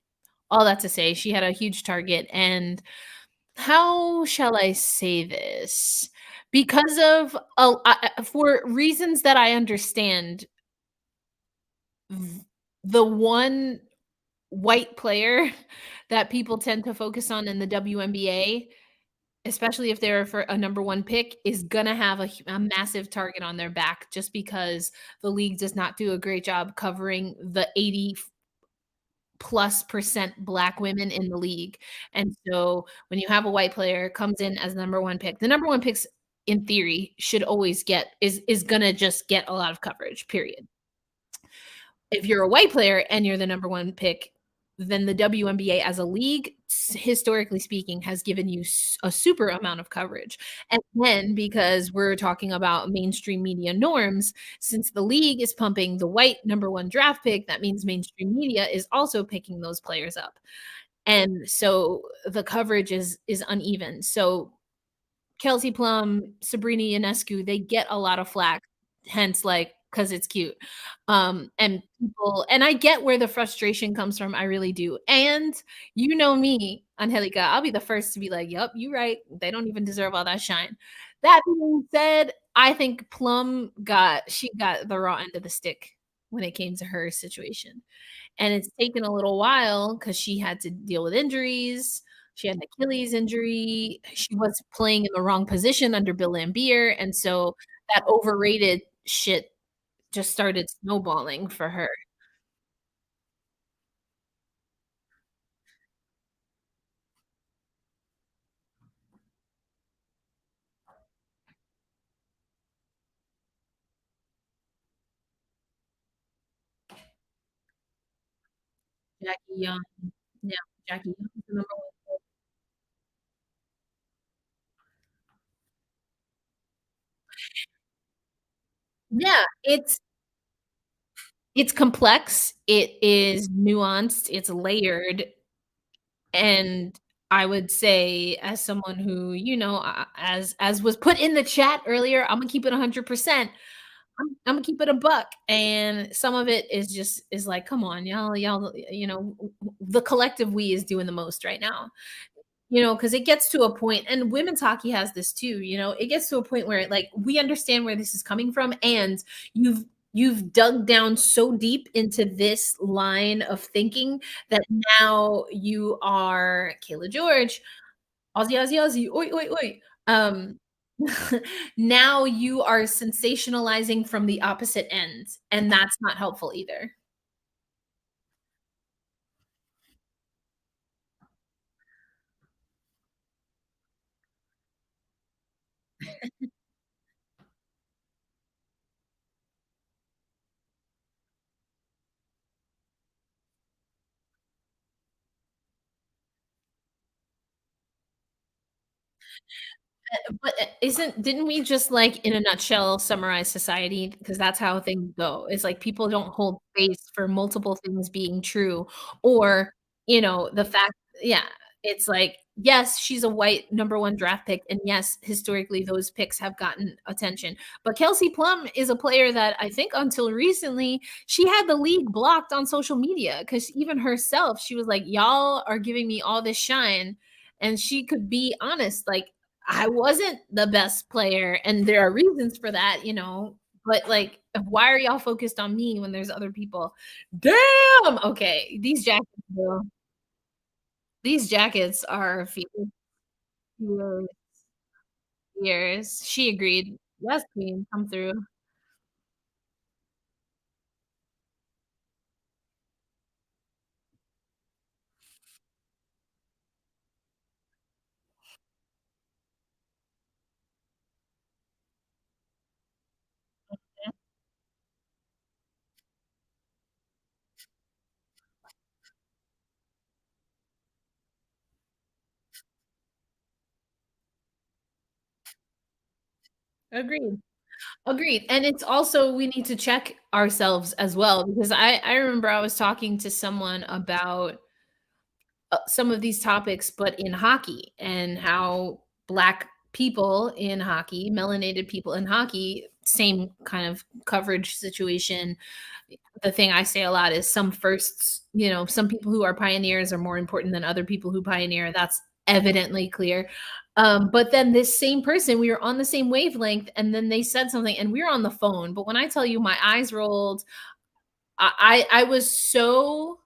all that to say, she had a huge target. And how shall I say this? Because of for reasons that I understand, the one white player that people tend to focus on in the WNBA, especially if they're for a number 1 pick, is gonna have a massive target on their back just because the league does not do a great job covering the 80 plus percent Black women in the league. And so when you have a white player comes in as the number 1 pick, the number 1 picks in theory should always get is gonna just get a lot of coverage, period. If you're a white player and you're the number 1 pick, then the WNBA as a league, historically speaking, has given you a super amount of coverage. And then because we're talking about mainstream media norms, since the league is pumping the white number 1 draft pick, that means mainstream media is also picking those players up. And so the coverage is uneven. So Kelsey Plum, Sabrina Ionescu, they get a lot of flack, hence, like, because it's cute. And I get where the frustration comes from, I really do. And you know me, Angelica, I'll be the first to be like, "Yep, you right. They don't even deserve all that shine." That being said, I think she got the raw end of the stick when it came to her situation. And it's taken a little while because she had to deal with injuries. She had an Achilles injury. She was playing in the wrong position under Bill Laimbeer, and so that overrated shit just started snowballing for her. Jackie Young, yeah, Jackie Young is the number 1. Yeah, it's complex, it is nuanced, it's layered, and I would say as someone who, as was put in the chat earlier, Imma keep it 100%. Imma keep it a buck, and some of it is like, "Come on, y'all, the collective we is doing the most right now." Because it gets to a point, and women's hockey has this too, it gets to a point where, like, we understand where this is coming from, and you've dug down so deep into this line of thinking that now you are Kayla George, Aussie, Aussie, Aussie, oi, oi, oi. Now you are sensationalizing from the opposite end, and that's not helpful either. But isn't didn't we just, like, in a nutshell, summarize society? Because that's how things go. It's like people don't hold space for multiple things being true, or, the fact yeah, it's like, yes, she's a white number 1 draft pick, and yes, historically, those picks have gotten attention, but Kelsey Plum is a player that I think until recently, she had the league blocked on social media because even herself, she was like, "Y'all are giving me all this shine," and she could be honest, like, I wasn't the best player, and there are reasons for that, but, like, why are y'all focused on me when there's other people? Damn! Okay, these jackets are fierce, fierce. She agreed. Yes, queen, come through. Agreed. Agreed. And it's also we need to check ourselves as well because I remember I was talking to someone about some of these topics, but in hockey and how black people in hockey, melanated people in hockey, same kind of coverage situation. The thing I say a lot is some firsts, some people who are pioneers are more important than other people who pioneer. That's evidently clear. But then this same person, we were on the same wavelength, and then they said something, and we were on the phone. But when I tell you my eyes rolled, I was so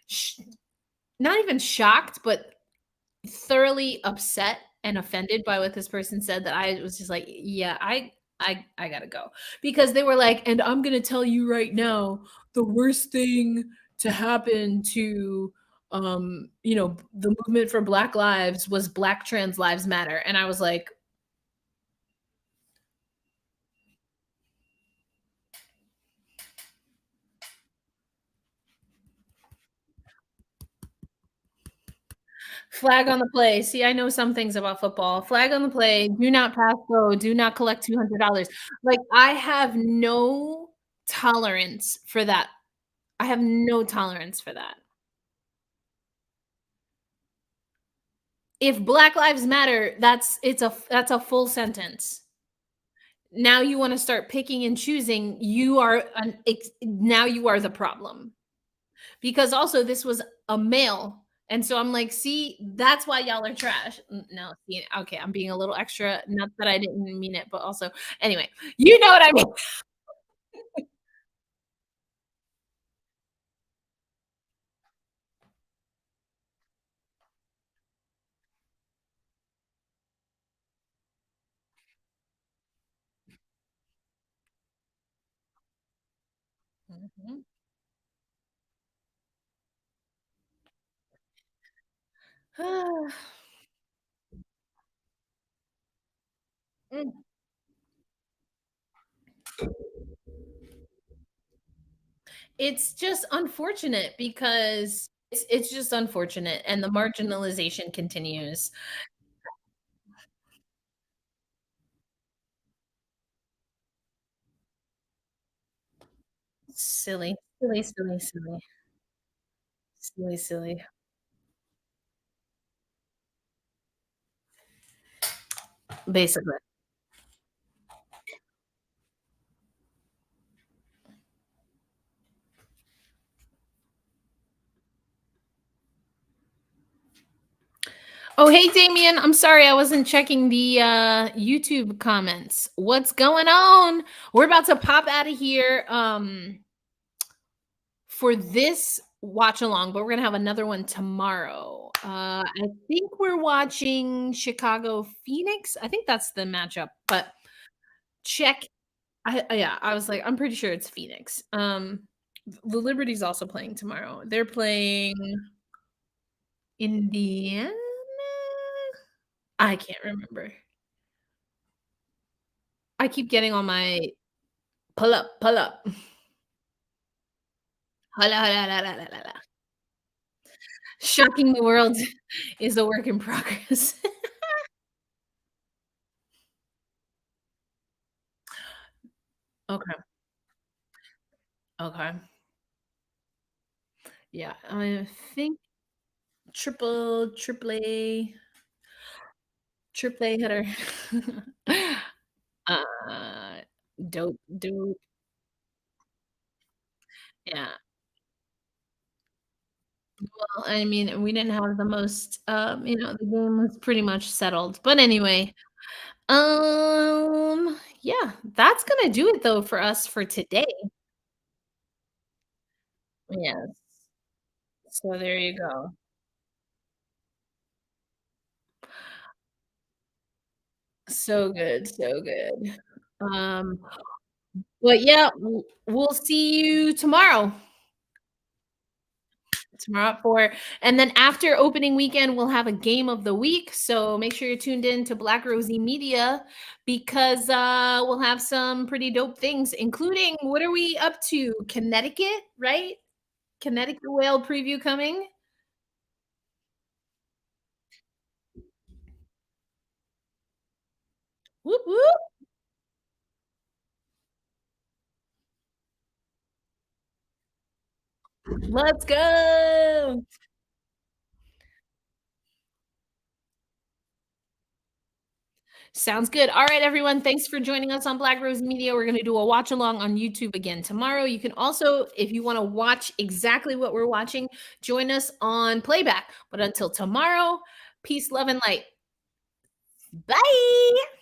sh- not even shocked, but thoroughly upset and offended by what this person said that I was just like, yeah, I gotta go. Because they were like, and I'm gonna tell you right now, the worst thing to happen to the movement for Black lives was Black trans lives matter. And I was like, flag on the play. See, I know some things about football. Flag on the play. Do not pass go. Do not collect $200. Like I have no tolerance for that. I have no tolerance for that. If Black Lives Matter, that's a full sentence. Now you wanna start picking and choosing, now you are the problem. Because also this was a male, and so I'm like, "See, that's why y'all are trash." No, see, okay, I'm being a little extra, not that I didn't mean it, but also anyway, you know what I mean. Mhm. Mm. It's just unfortunate because it's just unfortunate, and the marginalization continues. Silly, silly, silly, silly, silly, silly. Basically. Oh, hey, Damien. I'm sorry I wasn't checking the YouTube comments. What's going on? We're about to pop out of here for this watch along, but we're gonna have another one tomorrow. I think we're watching Chicago Phoenix. I think that's the matchup, but check. Yeah, I was like, I'm pretty sure it's Phoenix. The Liberty's also playing tomorrow. They're playing Indiana. I can't remember. I keep getting on my pull up, pull up. Holla, holla, holla, holla, holla. Shocking the world is a work in progress. Okay, okay. Yeah, I think triple A hitter. Uh, dope, dope. Yeah. Well, I mean, we didn't have the most, the game was pretty much settled. But anyway, yeah, that's gonna do it though for us for today. Yes. So there you go. So good, so good. Um, but yeah, we'll see you tomorrow. Tomorrow at 4. And then after opening weekend, we'll have a game of the week. So make sure you're tuned in to Black Rosie Media because we'll have some pretty dope things, including what are we up to? Connecticut, right? Connecticut whale preview coming. Whoop, whoop. Let's go. Sounds good. All right, everyone. Thanks for joining us on Black Rose Media. We're going to do a watch along on YouTube again tomorrow. You can also, if you want to watch exactly what we're watching, join us on Playback. But until tomorrow, peace, love, and light. Bye.